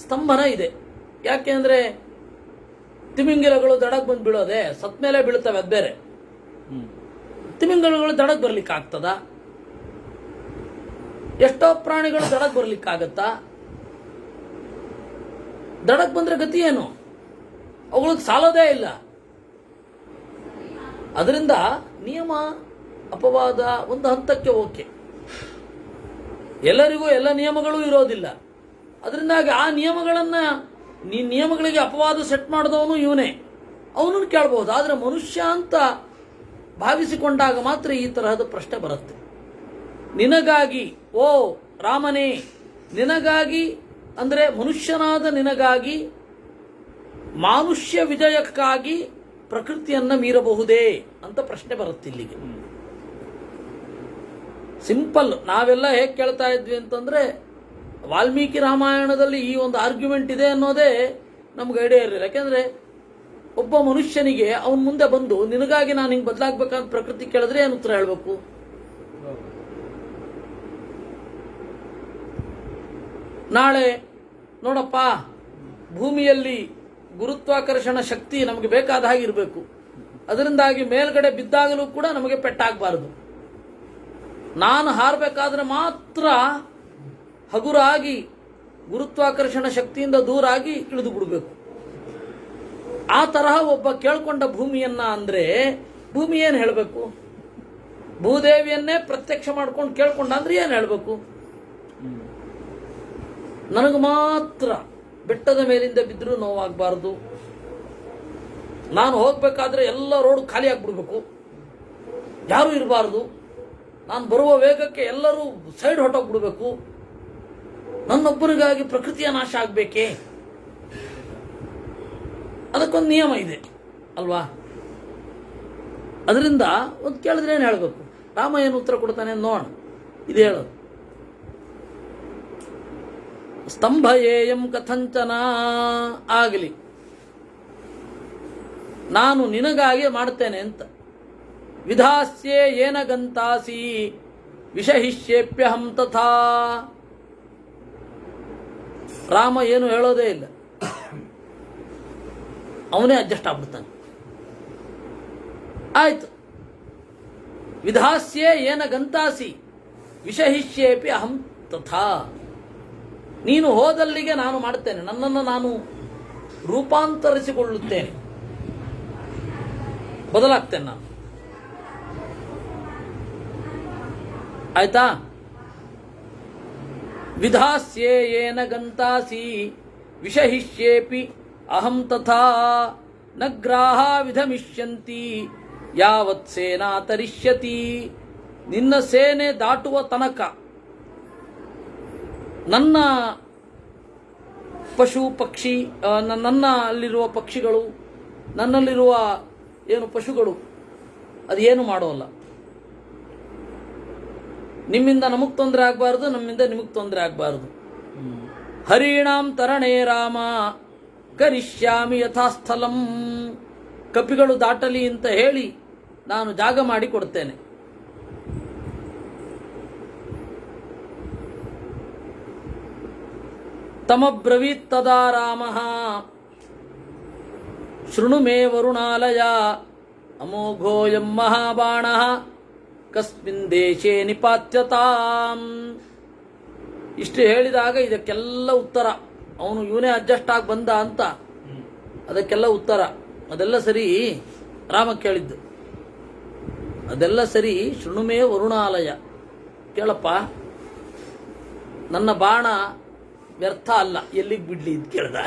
ಸ್ತಂಭನ ಇದೆ. ಯಾಕೆಂದ್ರೆ ತಿಮಿಂಗಿಲಗಳು ದಡಕ್ಕೆ ಬಂದು ಬೀಳೋದೆ, ಸತ್ ಮೇಲೆ ಬೀಳ್ತವೆ, ಅದು ಬೇರೆ. ತಿಮಿಂಗಿಲಗಳು ದಡಕ್ಕೆ ಬರ್ಲಿಕ್ಕೆ ಆಗ್ತದ? ಎಷ್ಟೋ ಪ್ರಾಣಿಗಳು ದಡಕ್ಕೆ ಬರ್ಲಿಕ್ಕಾಗತ್ತಾ? ದಡಕ್ಕೆ ಬಂದ್ರೆ ಗತಿ ಏನು? ಅವುಗಳಿಗೆ ಸಾಲೋದೇ ಇಲ್ಲ. ಅದರಿಂದ ನಿಯಮ ಅಪವಾದ ಒಂದು ಹಂತಕ್ಕೆ ಓಕೆ, ಎಲ್ಲರಿಗೂ ಎಲ್ಲ ನಿಯಮಗಳು ಇರೋದಿಲ್ಲ. ಅದರಿಂದಾಗಿ ಆ ನಿಯಮಗಳನ್ನ, ನಿಯಮಗಳಿಗೆ ಅಪವಾದ ಸೆಟ್ ಮಾಡಿದವನು ಇವನೇ, ಅವನನ್ನು ಕೇಳಬಹುದು. ಆದರೆ ಮನುಷ್ಯ ಅಂತ ಭಾವಿಸಿಕೊಂಡಾಗ ಮಾತ್ರ ಈ ತರಹದ ಪ್ರಶ್ನೆ ಬರುತ್ತೆ. ನಿನಗಾಗಿ, ಓ ರಾಮನೇ, ನಿನಗಾಗಿ ಅಂದ್ರೆ ಮನುಷ್ಯನಾದ ನಿನಗಾಗಿ, ಮಾನುಷ್ಯ ವಿಜಯಕ್ಕಾಗಿ ಪ್ರಕೃತಿಯನ್ನ ಮೀರಬಹುದೇ ಅಂತ ಪ್ರಶ್ನೆ ಬರುತ್ತೆ ಇಲ್ಲಿಗೆ. ಸಿಂಪಲ್. ನಾವೆಲ್ಲ ಹೇಗೆ ಕೇಳ್ತಾ ಇದ್ವಿ ಅಂತಂದ್ರೆ, ವಾಲ್ಮೀಕಿ ರಾಮಾಯಣದಲ್ಲಿ ಈ ಒಂದು ಆರ್ಗ್ಯುಮೆಂಟ್ ಇದೆ ಅನ್ನೋದೇ ನಮ್ಗೆ ಐಡಿಯಾ ಇರಲಿಲ್ಲ. ಯಾಕೆಂದ್ರೆ ಒಬ್ಬ ಮನುಷ್ಯನಿಗೆ ಅವನ ಮುಂದೆ ಬಂದು ನಿನಗಾಗಿ ನಾನು ಹಿಂಗೆ ಬದಲಾಗಬೇಕಂತ ಪ್ರಕೃತಿ ಕೇಳಿದ್ರೆ ಏನು ಉತ್ತರ ಹೇಳಬೇಕು? ನಾಳೆ ನೋಡಪ್ಪ, ಭೂಮಿಯಲ್ಲಿ ಗುರುತ್ವಾಕರ್ಷಣ ಶಕ್ತಿ ನಮಗೆ ಬೇಕಾದ ಹಾಗೆ ಇರಬೇಕು, ಅದರಿಂದಾಗಿ ಮೇಲ್ಗಡೆ ಬಿದ್ದಾಗಲೂ ಕೂಡ ನಮಗೆ ಪೆಟ್ಟಾಗಬಾರದು. ನಾನು ಹಾರಬೇಕಾದ್ರೆ ಮಾತ್ರ ಹಗುರಾಗಿ ಗುರುತ್ವಾಕರ್ಷಣ ಶಕ್ತಿಯಿಂದ ದೂರಾಗಿ ಇಳಿದು ಬಿಡಬೇಕು. ಆ ತರಹ ಒಬ್ಬ ಕೇಳ್ಕೊಂಡ ಭೂಮಿಯನ್ನ ಅಂದ್ರೆ ಭೂಮಿ ಏನು ಹೇಳಬೇಕು? ಭೂದೇವಿಯನ್ನೇ ಪ್ರತ್ಯಕ್ಷ ಮಾಡ್ಕೊಂಡು ಕೇಳ್ಕೊಂಡ ಅಂದ್ರೆ ಏನು ಹೇಳಬೇಕು? ನನಗೆ ಮಾತ್ರ ಬೆಟ್ಟದ ಮೇಲಿಂದ ಬಿದ್ದರೂ ನೋವಾಗಬಾರದು, ನಾನು ಹೋಗ್ಬೇಕಾದ್ರೆ ಎಲ್ಲ ರೋಡ್ ಖಾಲಿ ಆಗ್ಬಿಡ್ಬೇಕು, ಯಾರೂ ಇರಬಾರದು, ನಾನು ಬರುವ ವೇಗಕ್ಕೆ ಎಲ್ಲರೂ ಸೈಡ್ ಹೊಟ್ಟೋಗ್ಬಿಡ್ಬೇಕು, ನನ್ನೊಬ್ಬರಿಗಾಗಿ ಪ್ರಕೃತಿಯ ನಾಶ ಆಗಬೇಕೇ? ಅದಕ್ಕೊಂದು ನಿಯಮ ಇದೆ ಅಲ್ವಾ? ಅದರಿಂದ ಒಂದು ಕೇಳಿದ್ರೆ ಏನು ಹೇಳಬೇಕು? ರಾಮ ಏನು ಉತ್ತರ ಕೊಡ್ತಾನೆ ನೋಡ. ಇದು ಹೇಳೋದು, ಸ್ತಂಭಯೇಯಂ ಕಥಂಚನ ಆಗಲಿ, ನಾನು ನಿನಗಾಗಿ ಮಾಡ್ತೇನೆ ಅಂತ. ವಿಧಾಸ್ಯೆ ಏನ ಗಂತಾಸಿ ವಿಷಹಿಷ್ಯೇಪ್ಯಹಂ ತಥಾ. ರಾಮ ಏನು ಹೇಳೋದೇ ಇಲ್ಲ, ಅವನೇ ಅಡ್ಜಸ್ಟ್ ಆಗ್ಬಿಡ್ತಾನೆ. ಆಯ್ತು, ವಿಧಾಸ್ಯೆ ಏನ ಗಂತಾಸಿ ವಿಷಹಿಷ್ಯೇಪಿ ಅಹಂ ತಥಾ. ನೀನು ಹೋದಲ್ಲಿಗೆ ನಾನು ಮಾಡುತ್ತೇನೆ, ನನ್ನನ್ನು ನಾನು ರೂಪಾಂತರಿಸಿಕೊಳ್ಳುತ್ತೇನೆ, ಬದಲಾಗ್ತೇನೆ ನಾನು. ಆಯ್ತಾ? ವಿಧಾಸ್ಯೆ ಏನ ಗಂತಾಸಿ ವಿಷಹಿಷ್ಯೇಪಿ ಅಹಂ ತಥಾ ನ ಗ್ರಾಹ ವಿಧಮಿಷ್ಯಂತಿ ಯಾವತ್ ಸೇನಾ ತರಿಷ್ಯತಿ. ನಿನ್ನ ಸೇನೆ ದಾಟುವ ತನಕ ನನ್ನ ಪಶು ಪಕ್ಷಿ, ನನ್ನ ಅಲ್ಲಿರುವ ಪಕ್ಷಿಗಳು, ನನ್ನಲ್ಲಿರುವ ಏನು ಪಶುಗಳು ಅದೇನು ಮಾಡೋಲ್ಲ. ನಿಮ್ಮಿಂದ ನಮಗೆ ತೊಂದರೆ ಆಗಬಾರ್ದು, ನಮ್ಮಿಂದ ನಿಮಗೆ ತೊಂದರೆ ಆಗಬಾರ್ದು. ಹರಿಣಾಂ ತರಣೇ ರಾಮ ಕರಿಷ್ಯಾಮಿ ಯಥಾಸ್ಥಲಂ. ಕಪಿಗಳು ದಾಟಲಿ ಅಂತ ಹೇಳಿ ನಾನು ಜಾಗ ಮಾಡಿ ಕೊಡ್ತೇನೆ. ತಮಬ್ರವೀತ್ ತದಾ ರಾಮಃ ಶೃಣು ಮೇ ವರುಣಾಲಯ ಅಮೋಘೋಯಂ ಮಹಾಬಾಣಃ ಕಸ್ಮಿನ್ ದೇಶೇ ನಿಪಾತ್ಯತಾಂ. ಇಷ್ಟು ಹೇಳಿದಾಗ ಇದಕ್ಕೆಲ್ಲ ಉತ್ತರ, ಅವನು ಇವನೇ ಅಡ್ಜಸ್ಟ್ ಆಗಿ ಬಂದ ಅಂತ ಅದಕ್ಕೆಲ್ಲ ಉತ್ತರ. ಅದೆಲ್ಲ ಸರಿ, ರಾಮ ಕೇಳಿದ್ದು ಅದೆಲ್ಲ ಸರಿ. ಶೃಣುಮೇ ವರುಣಾಲಯ, ಕೇಳಪ್ಪ, ನನ್ನ ಬಾಣ ವ್ಯರ್ಥ ಅಲ್ಲ, ಎಲ್ಲಿಗೆ ಬಿಡ್ಲಿ ಇದು ಕೇಳ್ದ.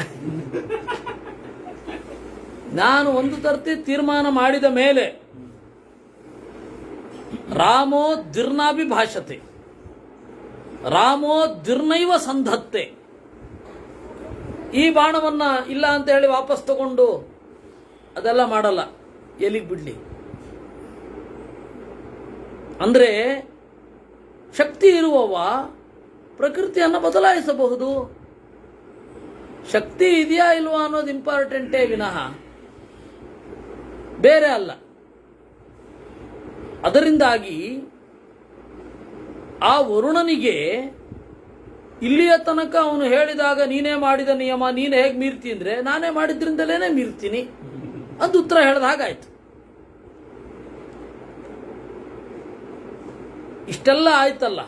ನಾನು ಒಂದು ತರ್ತಿ ತೀರ್ಮಾನ ಮಾಡಿದ ಮೇಲೆ ರಾಮೋ ದ್ವಿರ್ನಾಭಿಭಾಷತೆ ರಾಮೋ ದ್ವಿರ್ನೈವ ಸಂಧತ್ತೆ. ಈ ಬಾಣವನ್ನ ಇಲ್ಲ ಅಂತ ಹೇಳಿ ವಾಪಸ್ ತಗೊಂಡು ಅದೆಲ್ಲ ಮಾಡಲ್ಲ, ಎಲ್ಲಿಗೆ ಬಿಡ್ಲಿ. ಅಂದ್ರೆ ಶಕ್ತಿ ಇರುವವ ಪ್ರಕೃತಿಯನ್ನು ಬದಲಾಯಿಸಬಹುದು. ಶಕ್ತಿ ಇದೆಯಾ ಇಲ್ವಾ ಅನ್ನೋದು ಇಂಪಾರ್ಟೆಂಟೇ ವಿನಃ ಬೇರೆ ಅಲ್ಲ. ಅದರಿಂದಾಗಿ ಆ ವರುಣನಿಗೆ ಇಲ್ಲಿಯ ತನಕ ಅವನು ಹೇಳಿದಾಗ ನೀನೇ ಮಾಡಿದ ನಿಯಮ ನೀನು ಹೇಗೆ ಮೀರ್ತಿ ಅಂದ್ರೆ ನಾನೇ ಮಾಡಿದ್ರಿಂದಲೇನೆ ಮೀರ್ತೀನಿ ಅಂತ ಉತ್ತರ ಹೇಳಿದ ಹಾಗಾಯ್ತು. ಇಷ್ಟೆಲ್ಲ ಆಯ್ತಲ್ಲ,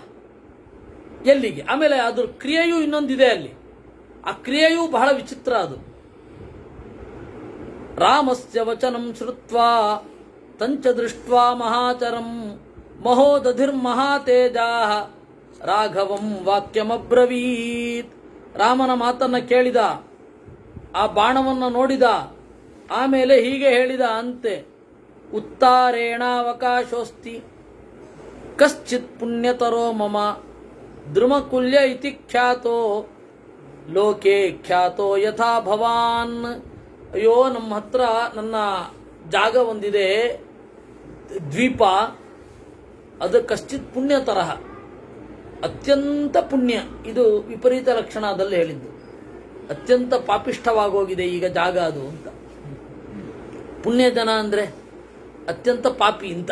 ಎಲ್ಲಿಗೆ? ಆಮೇಲೆ ಅದ್ರ ಕ್ರಿಯೆಯೂ ಇನ್ನೊಂದಿದೆ ಅಲ್ಲಿ. ಆ ಕ್ರಿಯೆಯೂ ಬಹಳ ವಿಚಿತ್ರ. ಅದು ರಾಮಸ್ಯ ವಚನಂ ಶ್ರುತ್ವಾ ತಂಚ ದೃಷ್ಟ್ವಾ ಮಹಾಚರಂ ಮಹೋದಧಿರ್ಮಹಾತೇಜಾ ರಾಘವಂ ವಾಕ್ಯಮಬ್ರವೀತ್. ರಾಮನ ಮಾತನ್ನ ಕೇಳಿದ, ಆ ಬಾಣವನ್ನು ನೋಡಿದ, ಆಮೇಲೆ ಹೀಗೆ ಹೇಳಿದ ಅಂತೆ, ಉತ್ತಾರೇಣಾವಕಾಶೋಸ್ತಿ ಕಶ್ಚಿತ್ ಪುಣ್ಯತರೋ ಮಮ ದ್ರುಮಕುಲ್ಯ ಇತಿ ಖ್ಯಾತೋ ಲೋಕೆ ಖ್ಯಾತೋ ಯಥಾ ಭವಾನ್. ಅಯ್ಯೋ, ನಮ್ಮ ಹತ್ರ ನನ್ನ ಜಾಗ ಒಂದಿದೆ, ದ್ವೀಪ, ಅದು ಕಶ್ಚಿತ್ ಪುಣ್ಯ ತರಹ, ಅತ್ಯಂತ ಪುಣ್ಯ. ಇದು ವಿಪರೀತ ಲಕ್ಷಣದಲ್ಲಿ ಹೇಳಿದ್ದು. ಅತ್ಯಂತ ಪಾಪಿಷ್ಠವಾಗೋಗಿದೆ ಈಗ ಜಾಗ ಅದು ಅಂತ. ಪುಣ್ಯ ಜನ ಅಂದ್ರೆ ಅತ್ಯಂತ ಪಾಪಿ ಅಂತ,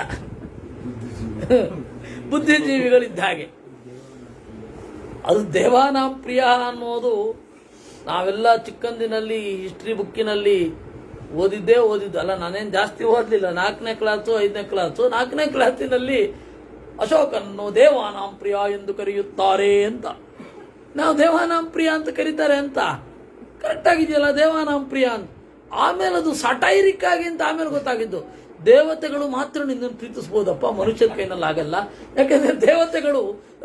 ಬುದ್ಧಿಜೀವಿಗಳಿದ್ದ ಹಾಗೆ. ಅದು ದೇವಾನಾಂ ಪ್ರಿಯ ಅನ್ನೋದು ನಾವೆಲ್ಲ ಚಿಕ್ಕಂದಿನಲ್ಲಿ ಹಿಸ್ಟ್ರಿ ಬುಕ್ಕಿನಲ್ಲಿ ಓದಿದ್ದು. ಅಲ್ಲ, ನಾನೇನು ಜಾಸ್ತಿ ಓದಲಿಲ್ಲ, 4ನೇ ಕ್ಲಾಸು 5ನೇ ಕ್ಲಾಸು. 4ನೇ ಕ್ಲಾಸಿನಲ್ಲಿ ಅಶೋಕನ್ನು ದೇವಾನಾಂ ಪ್ರಿಯ ಎಂದು ಕರೆಯುತ್ತಾರೆ ಅಂತ. ನಾವು ದೇವಾನಾಂ ಪ್ರಿಯ ಅಂತ ಕರೀತಾರೆ ಅಂತ ಕರೆಕ್ಟ್ ಆಗಿದೆಯಲ್ಲ, ದೇವಾನಾಂ ಪ್ರಿಯ ಅಂತ. ಆಮೇಲೆ ಅದು ಸಟೈರಿಕ್ ಆಗಿ ಅಂತ ಆಮೇಲೆ ಗೊತ್ತಾಗಿದ್ದು, ದೇವತೆಗಳು ಮಾತ್ರ ನಿನ್ನನ್ನು ಪ್ರೀತಿಸಬಹುದಪ್ಪ, ಮನುಷ್ಯನ ಕೈನಲ್ಲಿ ಆಗಲ್ಲ. ಯಾಕಂದ್ರೆ ದೇವತೆಗಳು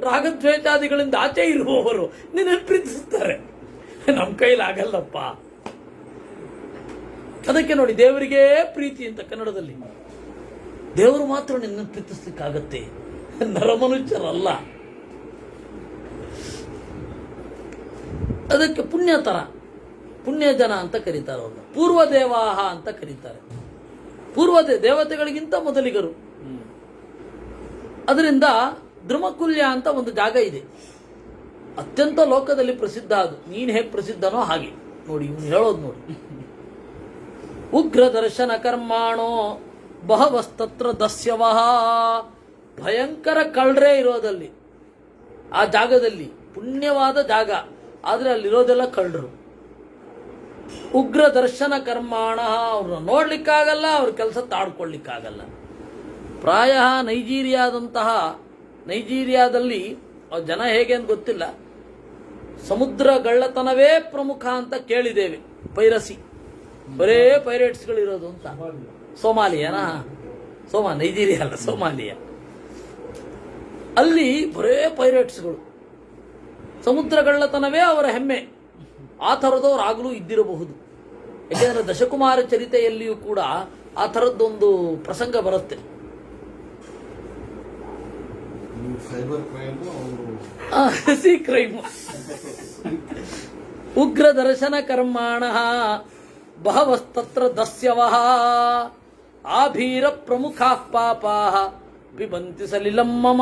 ರಾಗದ್ವೇಷಾದಿಗಳಿಂದ ಆಚೆ ಇರುವವರು ನಿನ್ನನ್ನು ಪ್ರೀತಿಸ್ತಾರೆ, ನಮ್ಮ ಕೈಲಾಗಲ್ಲಪ್ಪ. ಅದಕ್ಕೆ ನೋಡಿ, ದೇವರಿಗೆ ಪ್ರೀತಿ ಅಂತ ಕನ್ನಡದಲ್ಲಿ. ದೇವರು ಮಾತ್ರ ನಿನ್ನನ್ನು ಪ್ರೀತಿಸ್ಲಿಕ್ಕಾಗತ್ತೆ, ನರಮನುಷ್ಯರಲ್ಲ. ಅದಕ್ಕೆ ಪುಣ್ಯ ಜನ ಅಂತ ಕರೀತಾರೆ ಅವ್ರನ್ನ. ಪೂರ್ವದೇವಾಹ ಅಂತ ಕರೀತಾರೆ. ದೇವತೆಗಳಿಗಿಂತ ಮೊದಲಿಗರು. ಅದರಿಂದ ದ್ರುಮಕುಲ್ಯ ಅಂತ ಒಂದು ಜಾಗ ಇದೆ, ಅತ್ಯಂತ ಲೋಕದಲ್ಲಿ ಪ್ರಸಿದ್ಧ. ಅದು ನೀನ್ ಹೇಗೆ ಪ್ರಸಿದ್ಧನೋ ಹಾಗೆ ನೋಡಿ, ಇವನು ಹೇಳೋದು ನೋಡಿ. ಉಗ್ರ ದರ್ಶನ ಕರ್ಮಾಣೋ ಬಹವಸ್ತತ್ರ ದಸ್ಯವಹ. ಭಯಂಕರ ಕಳ್ರೆ ಇರೋದಲ್ಲಿ ಆ ಜಾಗದಲ್ಲಿ, ಪುಣ್ಯವಾದ ಜಾಗ, ಆದರೆ ಅಲ್ಲಿರೋದೆಲ್ಲ ಕಳ್ಳರು. ಉಗ್ರ ದರ್ಶನ ಕರ್ಮಾಣ, ಅವ್ರನ್ನ ನೋಡ್ಲಿಕ್ಕಾಗಲ್ಲ, ಅವ್ರ ಕೆಲಸ ತಾಡ್ಕೊಳ್ಲಿಕ್ಕಾಗಲ್ಲ. ಪ್ರಾಯ ನೈಜೀರಿಯಾದಲ್ಲಿ ಜನ ಹೇಗೆ ಅಂತ ಗೊತ್ತಿಲ್ಲ, ಸಮುದ್ರ ಗಳ್ಳತನವೇ ಪ್ರಮುಖ ಅಂತ ಕೇಳಿದ್ದೇವೆ. ಪೈರಸಿ, ಬರೇ ಪೈರೇಟ್ಸ್ಗಳಿರೋದು ಅಂತ. ಸೋಮಾಲಿಯಾನಾ? ನೈಜೀರಿಯಾ ಅಲ್ಲ, ಸೋಮಾಲಿಯಾ. ಅಲ್ಲಿ ಬರೇ ಪೈರೇಟ್ಸ್ಗಳು, ಸಮುದ್ರ ಗಳ್ಳತನವೇ ಅವರ ಹೆಮ್ಮೆ. ಆ ಥರದವ್ರು ಆಗಲೂ ಇದ್ದಿರಬಹುದು. ಯಾಕೆಂದರೆ ದಶಕುಮಾರ ಚರಿತೆಯಲ್ಲಿಯೂ ಕೂಡ ಆ ಥರದ್ದೊಂದು ಪ್ರಸಂಗ ಬರುತ್ತೆ. ಕ್ರೈಮ್. ಉಗ್ರ ದರ್ಶನ ಕರ್ಮಾಣ ಬಹವಸ್ತತ್ರ ದಸ್ಯವಃ ಆಭೀರ ಪ್ರಮುಖ ಪಾಪಾ ಪಿಬಂತಿ ಸಲಿಲಂ ಮಮ.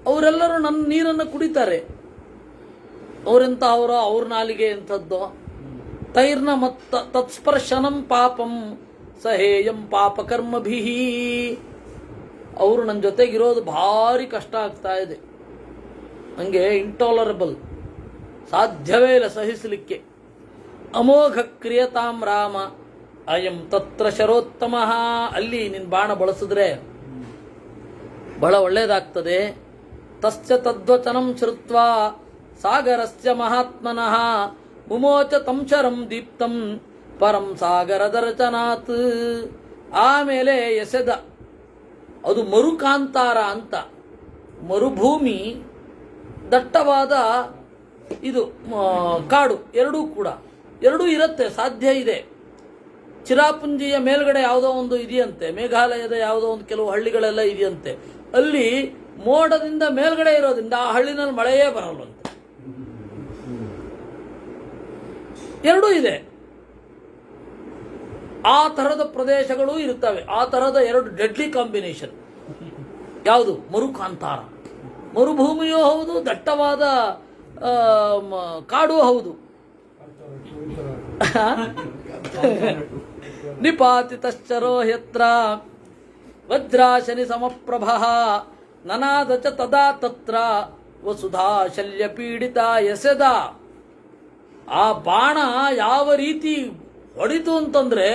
ಅವರೆಲ್ಲರೂ ನನ್ನ ನೀರನ್ನು ಕುಡಿತಾರೆ. ಅವರೆಂತ ಅವ್ರ ನಾಲಿಗೆ ಎಂಥದ್ದು. ತೈರ್ನ ಮತ್ತ ತತ್ಸ್ಪರ್ಶನಂ ಪಾಪಂ ಸಹೇಯಂ ಪಾಪಕರ್ಮಭಿ. ಅವರು ನನ್ನ ಜೊತೆಗಿರೋದು ಭಾರಿ ಕಷ್ಟ ಆಗ್ತಾ ಇದೆ, ನನಗೆ ಇಂಟಾಲರಬಲ್, ಸಾಧ್ಯವೇ ಇಲ್ಲ ಸಹಿಸಲಿಕ್ಕೆ. ಅಮೋಘ ಕ್ರಿಯತಾಂ ರಾಮ ಅಯಂ ತತ್ರ ಶರೋತ್ತಮ. ಅಲ್ಲಿ ನಿನ್ನ ಬಾಣ ಬಳಸಿದ್ರೆ ಬಹಳ ಒಳ್ಳೇದಾಗ್ತದೆ. ತಸ್ಯ ತದ್ವಚನಂ ಶ್ರುತ್ವಾ ಸಾಗರಸ್ಯ ಮಹಾತ್ಮನಃ ಮುಮೋಚ ತಂಶರಂ ದೀಪ್ತಂ ಪರಂ ಸಾಗರ ದರ್ಶನಾತ್. ಆಮೇಲೆ ಎಸೆದ, ಅದು ಮರುಕಾಂತಾರ ಅಂತ. ಮರುಭೂಮಿ, ದಟ್ಟವಾದ ಇದು ಕಾಡು, ಎರಡೂ ಇರುತ್ತೆ, ಸಾಧ್ಯ ಇದೆ. ಚಿರಾಪುಂಜಿಯ ಮೇಲ್ಗಡೆ ಯಾವುದೋ ಒಂದು ಇದೆಯಂತೆ, ಮೇಘಾಲಯದ ಯಾವುದೋ ಒಂದು ಕೆಲವು ಹಳ್ಳಿಗಳೆಲ್ಲ ಇದೆಯಂತೆ. ಅಲ್ಲಿ ಮೋಡದಿಂದ ಮೇಲ್ಗಡೆ ಇರೋದ್ರಿಂದ ಆ ಹಳ್ಳಿನಲ್ಲಿ ಮಳೆಯೇ ಬರಲ್ವಂತೆ. ಎರಡೂ ಇದೆ. ಆ ತರಹದ ಪ್ರದೇಶಗಳು ಇರುತ್ತವೆ. ಆ ತರಹದ ಎರಡು ಡೆಡ್ಲಿ ಕಾಂಬಿನೇಷನ್. ಯಾವುದು? ಮರುಕಾಂತಾರ. ಮರುಭೂಮಿಯೂ ಹೌದು, ದಟ್ಟವಾದ ಕಾಡು ಹೌದು. ನಿಪಾತಿತಶ್ಚರೋ ಯತ್ರ ವಜ್ರಾಶನಿ ಸಮಪ್ರಭಃ ನನಾದ ಚ ತದಾ ತತ್ರ ವಸುಧಾ ಶಲ್ಯ ಪೀಡಿತ. ಎಸೆದ ಆ ಬಾಣ ಯಾವ ರೀತಿ ಹೊಡಿತು ಅಂತಂದ್ರೆ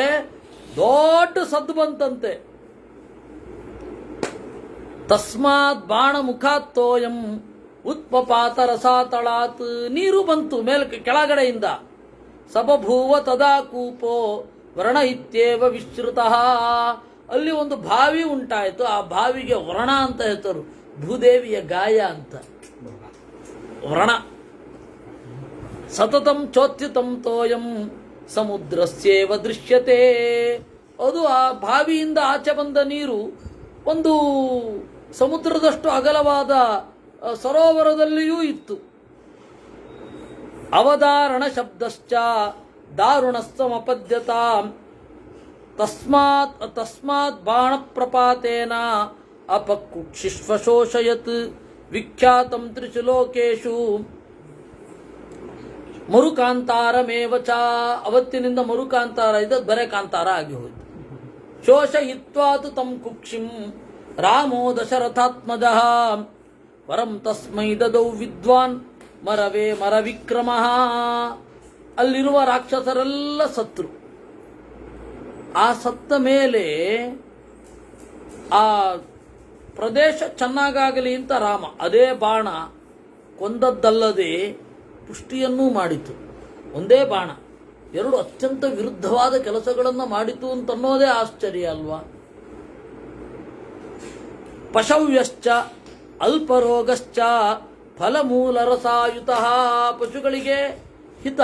ದೊಡ್ಡ ಸದ್ದು ಬಂತಂತೆ. ತಸ್ಮಾತ್ ಬಾಣ ಮುಖಾತ್ತೋಯಂ ಉತ್ಪಪಾತ ರಸಾತಳಾತ್. ನೀರು ಬಂತು ಕೆಳಗಡೆಯಿಂದ. ಸಬಭೂವ ತದಾ ಕೂಪೋ ವರ್ಣ ಇತ್ಯೇವ ವಿಶ್ರುತಃ. ಅಲ್ಲಿ ಒಂದು ಬಾವಿ ಉಂಟಾಯಿತು. ಆ ಬಾವಿಗೆ ವ್ರಣ ಅಂತ ಹೆಸರು, ಭೂದೇವಿಯ ಗಾಯ ಅಂತ. ವ್ರಣ. ಸತತಂ ಚೋತ್ಯುತಂ ತೋಯಂ ಸಮುದ್ರಸ್ಯೇವ ದೃಶ್ಯತೆ. ಅದು ಆ ಬಾವಿಯಿಂದ ಆಚೆ ಬಂದ ನೀರು ಒಂದು ಸಮುದ್ರದಷ್ಟು ಅಗಲವಾದ ಸರೋವರದಲ್ಲಿಯೂ ಇತ್ತು. ಅವಧಾರಣ ಶಬ್ದಶ್ಚ ದಾರುಣಸ್ತಮಪದ್ಯತಾಂ ತಸ್ಮಾತ್ ಬಾಣ ಪ್ರಪಾತೇನ ಅಪಕುಕ್ಷಿಶ್ವಶೋಷಯತ್ ವಿಖ್ಯಾತಂ ತ್ರಿಷು ಲೋಕೇಶು ಮರುಕಾಂತಾರಮೇವ ಚ. ಅವತ್ತಿನಿಂದ ಮರುಕಾಂತಾರ ಇದ್ದ ಬರೆ ಕಾಂತಾರ ಆಗಿ ಹೋಯಿತು. ಶೋಷಯಿತ್ವಾತು ತಂ ಕುಕ್ಷಿಂ ರಾಮೋ ದಶರಥಾತ್ಮಜಃ ವರಂ ತಸ್ಮೈ ದದೌ ವಿದ್ವಾನ್ ಮರವೇ ಮರವಿಕ್ರಮ. ಅಲ್ಲಿರುವ ರಾಕ್ಷಸರೆಲ್ಲ ಸತ್ರು. ಆ ಸತ್ತ ಮೇಲೆ ಆ ಪ್ರದೇಶ ಚೆನ್ನಾಗಾಗಲಿ ಅಂತ ರಾಮ ಅದೇ ಬಾಣ ಕೊಂದದ್ದಲ್ಲದೆ ಪುಷ್ಟಿಯನ್ನೂ ಮಾಡಿತು. ಒಂದೇ ಬಾಣ ಎರಡು ಅತ್ಯಂತ ವಿರುದ್ಧವಾದ ಕೆಲಸಗಳನ್ನು ಮಾಡಿತು ಅಂತನ್ನೋದೇ ಆಶ್ಚರ್ಯ ಅಲ್ವಾ. ಪಶವ್ಯಶ್ಚ ಅಲ್ಪರೋಗಶ್ಚ ಫಲಮೂಲರಸಾಯುತ. ಪಶುಗಳಿಗೆ ಹಿತ,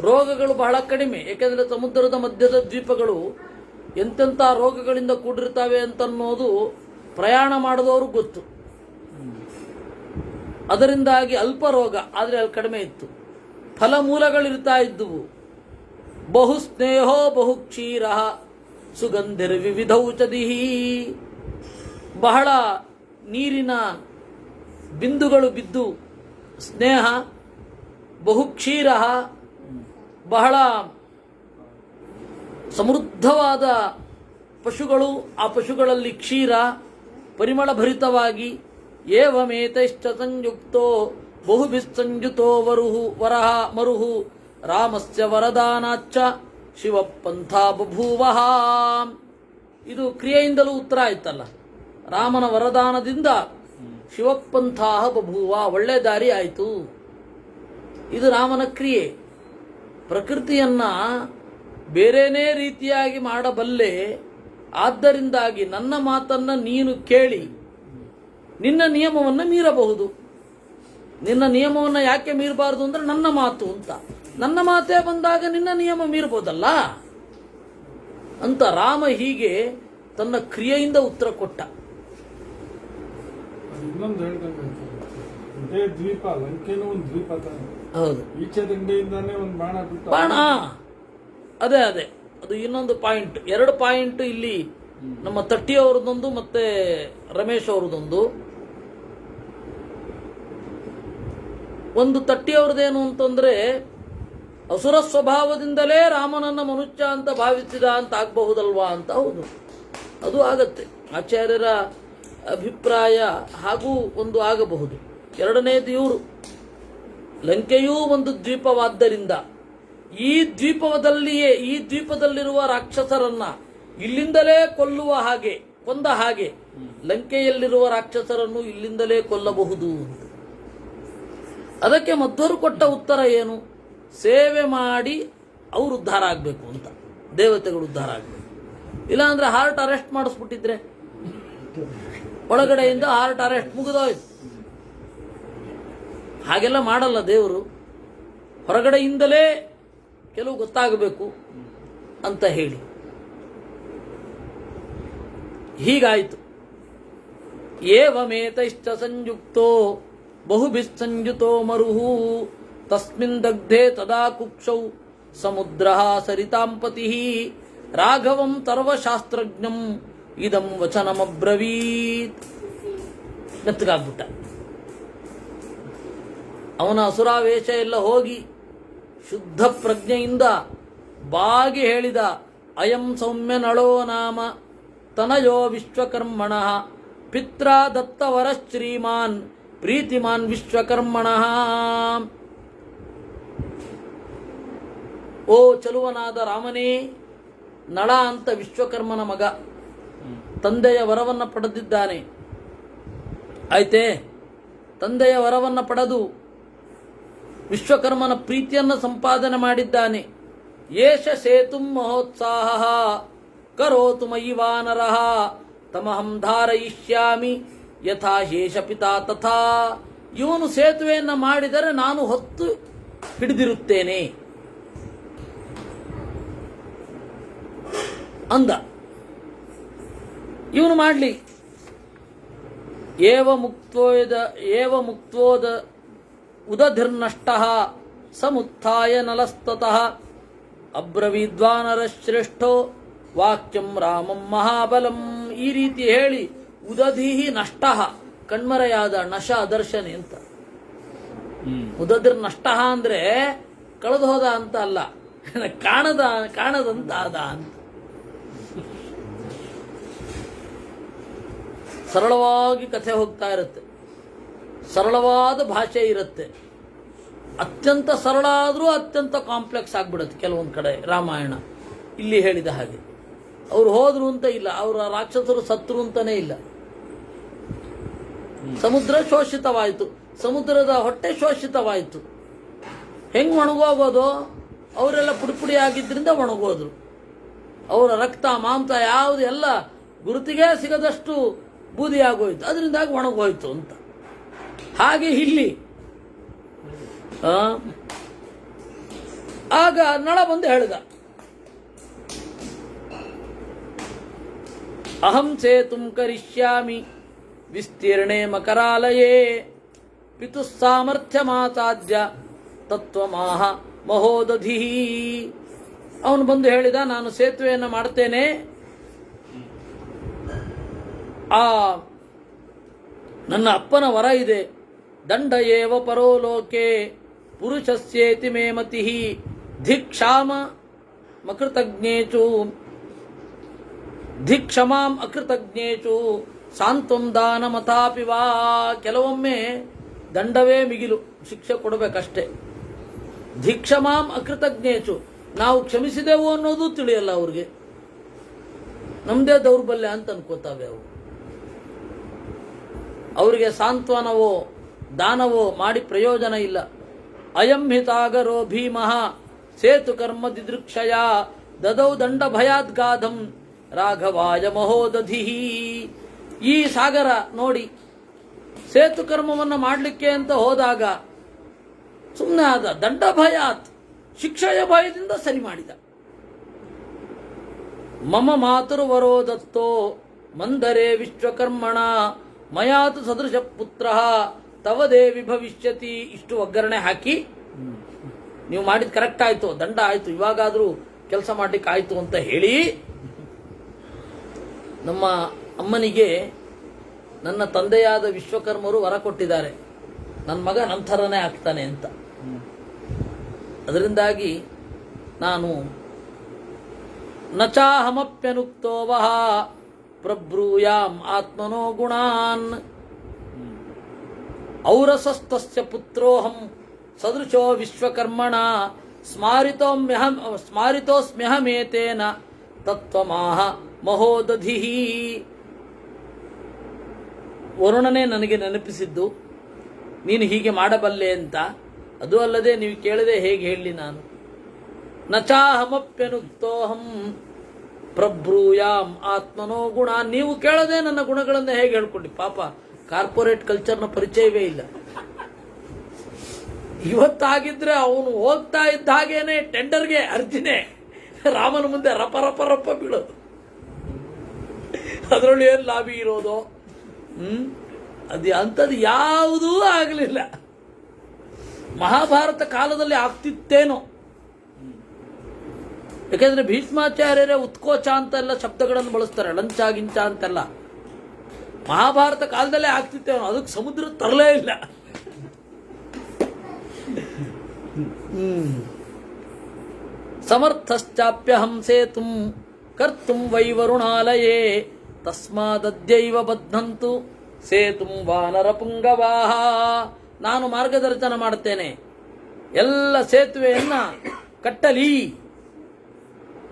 ರೋಗಗಳು ಬಹಳ ಕಡಿಮೆ. ಏಕೆಂದರೆ ಸಮುದ್ರದ ಮಧ್ಯದ ದ್ವೀಪಗಳು ಎಂತೆಂಥ ರೋಗಗಳಿಂದ ಕೂಡಿರ್ತವೆ ಅಂತನ್ನೋದು ಪ್ರಯಾಣ ಮಾಡಿದವರು ಗೊತ್ತು. ಅದರಿಂದಾಗಿ ಅಲ್ಪ ರೋಗ, ಆದರೆ ಅಲ್ಲಿ ಕಡಿಮೆ ಇತ್ತು. ಫಲಮೂಲಗಳಿರ್ತಾ ಇದ್ದುವು. ಬಹು ಸ್ನೇಹೋ ಬಹು ಕ್ಷೀರ ಸುಗಂಧಿರ್ ವಿವಿಧೌಷಧಿ. ಬಹಳ ನೀರಿನ ಬಿಂದುಗಳು ಬಿದ್ದು ಸ್ನೇಹ, ಬಹುಕ್ಷೀರ ಬಹಳ ಸಮೃದ್ಧವಾದ ಪಶುಗಳು, ಆ ಪಶುಗಳಲ್ಲಿ ಕ್ಷೀರ ಪರಿಮಳಭರಿತವಾಗಿ. ಏವಮೇತೈಶ್ಚ ಸಂಯುಕ್ತೋ ಬಹುಭಿಸ್ಸಂಯುತೋ ವರಹ ಮರುಹು ರಾಮಸ್ಯ ವರದಾನಾಚ್ಚ ಶಿವಪಂಥ ಬಭೂವಃ. ಇದು ಕ್ರಿಯೆಯಿಂದಲೂ ಉತ್ತರ ಆಯ್ತಲ್ಲ. ರಾಮನ ವರದಾನದಿಂದ ಶಿವಪಂಥ ಬಭೂವ, ಒಳ್ಳೆ ದಾರಿ ಆಯಿತು. ಇದು ರಾಮನ ಕ್ರಿಯೆ. ಪ್ರಕೃತಿಯನ್ನ ಬೇರೆನೇ ರೀತಿಯಾಗಿ ಮಾಡಬಲ್ಲೆ. ಆದ್ದರಿಂದಾಗಿ ನನ್ನ ಮಾತನ್ನ ನೀನು ಕೇಳಿ ನಿನ್ನ ನಿಯಮವನ್ನು ಮೀರಬಹುದು. ನಿನ್ನ ನಿಯಮವನ್ನು ಯಾಕೆ ಮೀರಬಾರದು ಅಂದ್ರೆ ನನ್ನ ಮಾತು ಅಂತ. ನನ್ನ ಮಾತೇ ಬಂದಾಗ ನಿನ್ನ ನಿಯಮ ಮೀರಬಹುದಲ್ಲ ಅಂತ ರಾಮ ಹೀಗೆ ತನ್ನ ಕ್ರಿಯೆಯಿಂದ ಉತ್ತರ ಕೊಟ್ಟ. ಇನ್ನೊಂದು ಹೇಳ್ದಂಗೆ ಇದೇ ದ್ವೀಪ, ಲಂಕೆನೂ ಒಂದು ದ್ವೀಪ ತಾನೆ. ಹೌದು, ಈಚೆ ದಂಡೆಯಿಂದಾನೇ ಒಂದು ಬಾಣ ಬಿಟ್ಟು ಬಾಣ. ಅದೇ ಅದು ಇನ್ನೊಂದು ಪಾಯಿಂಟ್. 2 ಪಾಯಿಂಟ್ ಇಲ್ಲಿ ನಮ್ಮ ತಟ್ಟಿ ಅವರದೊಂದು ಮತ್ತೆ ರಮೇಶ್ ಅವರದೊಂದು. ಒಂದು ತಟ್ಟಿ ಅವರದೇನು ಅಂತಂದ್ರೆ, ಅಸುರ ಸ್ವಭಾವದಿಂದಲೇ ರಾಮನನ್ನ ಮನುಷ್ಯ ಅಂತ ಭಾವಿಸಿದ ಅಂತ ಆಗಬಹುದಲ್ವಾ ಅಂತ. ಹೌದು, ಅದು ಆಗತ್ತೆ. ಆಚಾರ್ಯರ ಅಭಿಪ್ರಾಯ ಹಾಗೂ ಒಂದು ಆಗಬಹುದು. ಎರಡನೇದು ಇವರು, ಲಂಕೆಯೂ ಒಂದು ದ್ವೀಪವಾದ್ದರಿಂದ ಈ ದ್ವೀಪದಲ್ಲಿರುವ ರಾಕ್ಷಸರನ್ನ ಇಲ್ಲಿಂದಲೇ ಕೊಲ್ಲುವ ಹಾಗೆ, ಕೊಂದ ಹಾಗೆ ಲಂಕೆಯಲ್ಲಿರುವ ರಾಕ್ಷಸರನ್ನು ಇಲ್ಲಿಂದಲೇ ಕೊಲ್ಲಬಹುದು. ಅದಕ್ಕೆ ಮಧ್ವರು ಕೊಟ್ಟ ಉತ್ತರ ಏನು? ಸೇವೆ ಮಾಡಿ ಅವರು ಉದ್ಧಾರ ಆಗಬೇಕು ಅಂತ, ದೇವತೆಗಳು ಉದ್ಧಾರ ಆಗಬೇಕು. ಇಲ್ಲಾಂದ್ರೆ ಹಾರ್ಟ್ ಅರೆಸ್ಟ್ ಮಾಡಿಸ್ಬಿಟ್ಟಿದ್ರೆ, ಒಳಗಡೆಯಿಂದ ಹಾರ್ಟ್ ಅರೆಸ್ಟ್ ಮುಗಿದೋಯ್ತು. ಹಾಗೆಲ್ಲ ಮಾಡಲ್ಲ ದೇವರು. ಹೊರಗಡೆಯಿಂದಲೇ ಕೆಲವು ಗೊತ್ತಾಗಬೇಕು ಅಂತ ಹೇಳಿ ಹೀಗಾಯಿತು. ಏವಮೇತೈಶ್ಚ ಸಂಯುಕ್ತೋ ಬಹುಭಿಸ್ಸಂಯುತೋ ಮರುಹು ತಸ್ಮಿನ್ ದಗ್ಧೆ ತದಾ ಕುಕ್ಷೌ ಸಮುದ್ರಃ ಸರಿತಾಂಪತಿ ರಾಘವಂ ಸರ್ವಶಾಸ್ತ್ರಜ್ಞಂ ಇದಂ ವಚನಮಬ್ರವೀತ್. ಮೆತ್ತಗಾಗ್ಬಿಟ್ಟ. ಅವನ ಅಸುರಾವೇಶ ಎಲ್ಲ ಹೋಗಿ ಶುದ್ಧ ಪ್ರಜ್ಞೆಯಿಂದ ಬಾಗಿ ಹೇಳಿದ, ಅಯಂ ಸೌಮ್ಯ ನಳೋ ನಾಮ ತನಯೋ ವಿಶ್ವಕರ್ಮಣಃ ಪಿತ್ರ ದತ್ತವರ ಶ್ರೀಮಾನ್ ಪ್ರೀತಿಮಾನ್ ವಿಶ್ವಕರ್ಮಣಃ. ಓ ಚಲುವನಾದ ರಾಮನೇ, ನಳ ಅಂತ ವಿಶ್ವಕರ್ಮನ ಮಗ, ತಂದೆಯ ವರವನ್ನು ಪಡೆದಿದ್ದಾನೆ. ಆಯ್ತೇ, ತಂದೆಯ ವರವನ್ನು ಪಡೆದು ವಿಶ್ವಕರ್ಮನ ಪ್ರೀತಿಯನ್ನು ಸಂಪಾದನೆ ಮಾಡಿದ್ದಾನೆ. ಯೇಷ ಸೇತುಂ ಮಹೋತ್ಸಾಹ ಕರೋತು ಮಯಿ ವಾನರಃ ತಮಹಂ ಧಾರಯಿಷ್ಯಾಮಿ ಯಥಾ ಶೇಷ ಪಿತಾ ತಥಾ. ಇವನು ಸೇತುವೆಯನ್ನು ಮಾಡಿದರೆ ನಾನು ಹೊತ್ತು ಹಿಡಿದಿರುತ್ತೇನೆ ಅಂದ. ಇವನು ಮಾಡಲಿ. ಏವ ಮುಕ್ತೋದ ಉದಧಿರ್ನಷ್ಟಃ ಸಮುತ್ಥಾಯ ನಲಸ್ತತಃ ಅಬ್ರವೀದ್ವಾನರ ಶ್ರೇಷ್ಠೋ ವಾಕ್ಯಂ ರಾಮಂ ಮಹಾಬಲಂ. ಈ ರೀತಿ ಹೇಳಿ ಉದಧಿಹಿ ನಷ್ಟಃ, ಕಣ್ಮರೆಯಾದ, ನಶ ಅದರ್ಶನೆ ಅಂತ. ಉದಧಿರ್ ಅಂದ್ರೆ ಕಳೆದು ಹೋದ ಅಂತ ಅಲ್ಲ, ಕಾಣದಂತ ಆದ ಅಂತ. ಸರಳವಾಗಿ ಕಥೆ ಹೋಗ್ತಾ ಇರುತ್ತೆ, ಸರಳವಾದ ಭಾಷೆ ಇರುತ್ತೆ. ಅತ್ಯಂತ ಸರಳ ಆದರೂ ಅತ್ಯಂತ ಕಾಂಪ್ಲೆಕ್ಸ್ ಆಗ್ಬಿಡುತ್ತೆ ಕೆಲವೊಂದು ಕಡೆ. ರಾಮಾಯಣ ಇಲ್ಲಿ ಹೇಳಿದ ಹಾಗೆ ಅವ್ರು ಹೋದ್ರು ಅಂತ ಇಲ್ಲ, ಅವರ ರಾಕ್ಷಸರು ಸತ್ರು ಅಂತಾನೆ ಇಲ್ಲ. ಸಮುದ್ರ ಶೋಷಿತವಾಯಿತು, ಸಮುದ್ರದ ಹೊಟ್ಟೆ ಶೋಷಿತವಾಯಿತು. ಹೆಂಗ್ ಒಣಗೋಗೋದು? ಅವರೆಲ್ಲ ಪುಡಿ ಆಗಿದ್ರಿಂದ ಒಣಗೋದ್ರು. ಅವರ ರಕ್ತ ಮಾಂಸ ಯಾವುದು ಎಲ್ಲ ಗುರುತಿಗೆ ಸಿಗದಷ್ಟು ಬೂದಿಯಾಗೋಯ್ತು, ಅದರಿಂದಾಗಿ ಒಣಗೋಯ್ತು ಅಂತ. ಹಾಗೆ ಇಲ್ಲಿ ಆಗ ನಳ ಬಂದು ಹೇಳಿದ, ಅಹಂ ಸೇತುಂ ಕರಿಷ್ಯಾಮಿ ವಿಸ್ತೀರ್ಣೆ ಮಕರಾಲಯೇ ಪಿತುಃ ಸಾಮರ್ಥ್ಯ ಮಾತಾದ್ಯ ತತ್ವಮಾಹ ಮಹೋದಧಿ. ಅವನು ಬಂದು ಹೇಳಿದ, ನಾನು ಸೇತುವೆಯನ್ನು ಮಾಡ್ತೇನೆ, ಆ ನನ್ನ ಅಪ್ಪನ ವರ ಇದೆ, ದಂಡ ಏವ ಪರೋಲೋಕೆ ಪುರುಷಸ್ಯೇತಿ ಮೇ ಮತಿಃ ಧಿಕ್ಷಾಮ ಅಕೃತಜ್ಞೇಚು ಧಿಕ್ಷಮಾಂ ಅಕೃತಜ್ಞೇಚು ಸಾಂತ್ವಂ ದಾನಮಥಾಪಿ ವಾ. ಕೆಲವೊಮ್ಮೆ ದಂಡವೇ ಮಿಗಿಲು, ಶಿಕ್ಷೆ ಕೊಡಬೇಕಷ್ಟೇ. ಧಿಕ್ಷಮಾಂ ಅಕೃತಜ್ಞೇಚು, ನಾವು ಕ್ಷಮಿಸಿದೆವು ಅನ್ನೋದು ತಿಳಿಯಲ್ಲ ಅವ್ರಿಗೆ. ನಮ್ದೇ ದೌರ್ಬಲ್ಯ ಅಂತ ಅನ್ಕೋತಾವೆ ಅವು. ಅವರಿಗೆ ಸಾಂತ್ವನವೋ ದಾನವೋ ಮಾಡಿ ಪ್ರಯೋಜನ ಇಲ್ಲ. ಅಯಂ ಹಿತಾಗರೋ ಭೀಮಃ ಸೇತು ಕರ್ಮ ದಿದೃಕ್ಷಯ ದದೌ ದಂಡ ಭಯಾದ್ಗಾಧಂ ರಾಘವಾಯ ಮಹೋದಧಿ. ಈ ಸಾಗರ ನೋಡಿ, ಸೇತು ಕರ್ಮವನ್ನು ಮಾಡಲಿಕ್ಕೆ ಅಂತ ಹೋದಾಗ ಸುಮ್ಮನೆ ಆದ, ದಂಡ ಭಯಾತ್, ಶಿಕ್ಷೆಯ ಭಯದಿಂದ ಸರಿ ಮಾಡಿದ. ಮಮ ಮಾತುರ್ವರೋ ದತ್ತೋ ಮಂದರೇ ವಿಶ್ವಕರ್ಮಣ ಮಯಾತು ಸದೃಶ ಪುತ್ರ ತವ ದೇವಿ ಭವಿಷ್ಯತಿ. ಇಷ್ಟು ಒಗ್ಗರಣೆ ಹಾಕಿ, ನೀವು ಮಾಡಿದ ಕರೆಕ್ಟ್ ಆಯ್ತು, ದಂಡ ಆಯ್ತು, ಇವಾಗಾದ್ರೂ ಕೆಲಸ ಮಾಡ್ಲಿಕ್ಕೆ ಆಯ್ತು ಅಂತ ಹೇಳಿ, ನಮ್ಮ ಅಮ್ಮನಿಗೆ ನನ್ನ ತಂದೆಯಾದ ವಿಶ್ವಕರ್ಮರು ವರ ಕೊಟ್ಟಿದ್ದಾರೆ, ನನ್ನ ಮಗ ನನ್ನ ಥರನೇ ಆಗ್ತಾನೆ ಅಂತ. ಅದರಿಂದಾಗಿ ನಾನು ನಚಾಹಮಪ್ಯನುಕ್ತೋ ವಹ ಪ್ರಬ್ರೂಯಾಂ ಆತ್ಮನೋ ಗುಣಾನ್ ಔರಸಸ್ತಸ್ಯ ಪುತ್ರೋಹಂ ಸದೃಶೋ ವಿಶ್ವಕರ್ಮಣ ಸ್ಮಾರಿತೋಸ್ಮ್ಯಹಮೇತೇನ ತತ್ವಮಾಹ ಮಹೋದಧಿ. ವರುಣನೇ ನನಗೆ ನೆನಪಿಸಿದ್ದು ನೀನು ಹೀಗೆ ಮಾಡಬಲ್ಲೆ ಅಂತ. ಅದು ಅಲ್ಲದೆ ನೀವು ಕೇಳದೆ ಹೇಗೆ ಹೇಳಲಿ ನಾನು. ನಚಾಹಮಪ್ಯನುಕ್ತೋಹಂ ಪ್ರಬ್ರೂಯಾಂ ಆತ್ಮನೋ ಗುಣ. ನೀವು ಕೇಳದೆ ನನ್ನ ಗುಣಗಳನ್ನು ಹೇಗೆ ಹೇಳ್ಕೊಂಡಿ? ಪಾಪ ಕಾರ್ಪೊರೇಟ್ ಕಲ್ಚರ್ನ ಪರಿಚಯವೇ ಇಲ್ಲ. ಇವತ್ತಾಗಿದ್ರೆ ಅವನು ಹೋಗ್ತಾ ಇದ್ದ ಹಾಗೇನೆ ಟೆಂಡರ್ಗೆ ಅರ್ಜಿನೇ ರಾಮನ ಮುಂದೆ ರಪ ರಪ ರಪ ಬೀಳೋದು. ಅದರಲ್ಲಿ ಏನು ಲಾಭಿ ಇರೋದು? ಅದು ಅಂಥದ್ದು ಯಾವುದೂ ಆಗಲಿಲ್ಲ. ಮಹಾಭಾರತ ಕಾಲದಲ್ಲಿ ಆಗ್ತಿತ್ತೇನೋ, ಯಾಕೆಂದ್ರೆ ಭೀಷ್ಮಾಚಾರ್ಯರೇ ಉತ್ಕೋಚ ಅಂತೆಲ್ಲ ಶಬ್ದಗಳನ್ನು ಬಳಸ್ತಾರೆ, ಲಂಚ ಗಿಂಚ ಅಂತೆಲ್ಲ. ಮಹಾಭಾರತ ಕಾಲದಲ್ಲೇ ಆಗ್ತಿತ್ತೇನೋ, ಅದಕ್ಕೆ ಸಮುದ್ರ ತರಲೇ ಇಲ್ಲ. ಸಮರ್ಥಶ್ಚಾಪ್ಯಹಂ ಸೇತುಂ ಕರ್ತುಂ ವೈ ವರುಣಾಲಯೇ ತಸ್ಮಾದದ್ಯೈವ ಬದ್ಧಂತು ಸೇತುಂ ವಾನರ ಪುಂಗವಾಹ. ನಾನು ಮಾರ್ಗದರ್ಶನ ಮಾಡುತ್ತೇನೆ, ಎಲ್ಲ ಸೇತುವೆಯನ್ನ ಕಟ್ಟಲಿ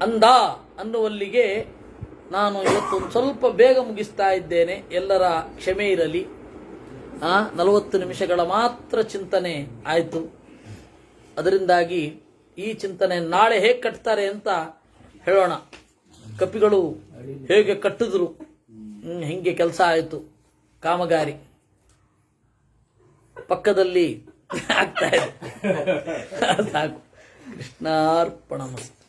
ಅಂದ ಅನ್ನುವಲ್ಲಿಗೆ ನಾನು ಇವತ್ತು ಸ್ವಲ್ಪ ಬೇಗ ಮುಗಿಸ್ತಾ ಇದ್ದೇನೆ. ಎಲ್ಲರ ಕ್ಷಮೆ ಇರಲಿ. 40 ನಿಮಿಷಗಳ ಮಾತ್ರ ಚಿಂತನೆ ಆಯಿತು. ಅದರಿಂದಾಗಿ ಈ ಚಿಂತನೆ ನಾಳೆ ಹೇಗೆ ಕಟ್ತಾರೆ ಅಂತ ಹೇಳೋಣ. ಕಪಿಗಳು ಹೇಗೆ ಕಟ್ಟಿದ್ರು, ಹಿಂಗೆ ಕೆಲಸ ಆಯಿತು. ಕಾಮಗಾರಿ ಪಕ್ಕದಲ್ಲಿ ಆಗ್ತಾ ಇದೆ. ಸಾಕು. ಕೃಷ್ಣಾರ್ಪಣಮಸ್ತು.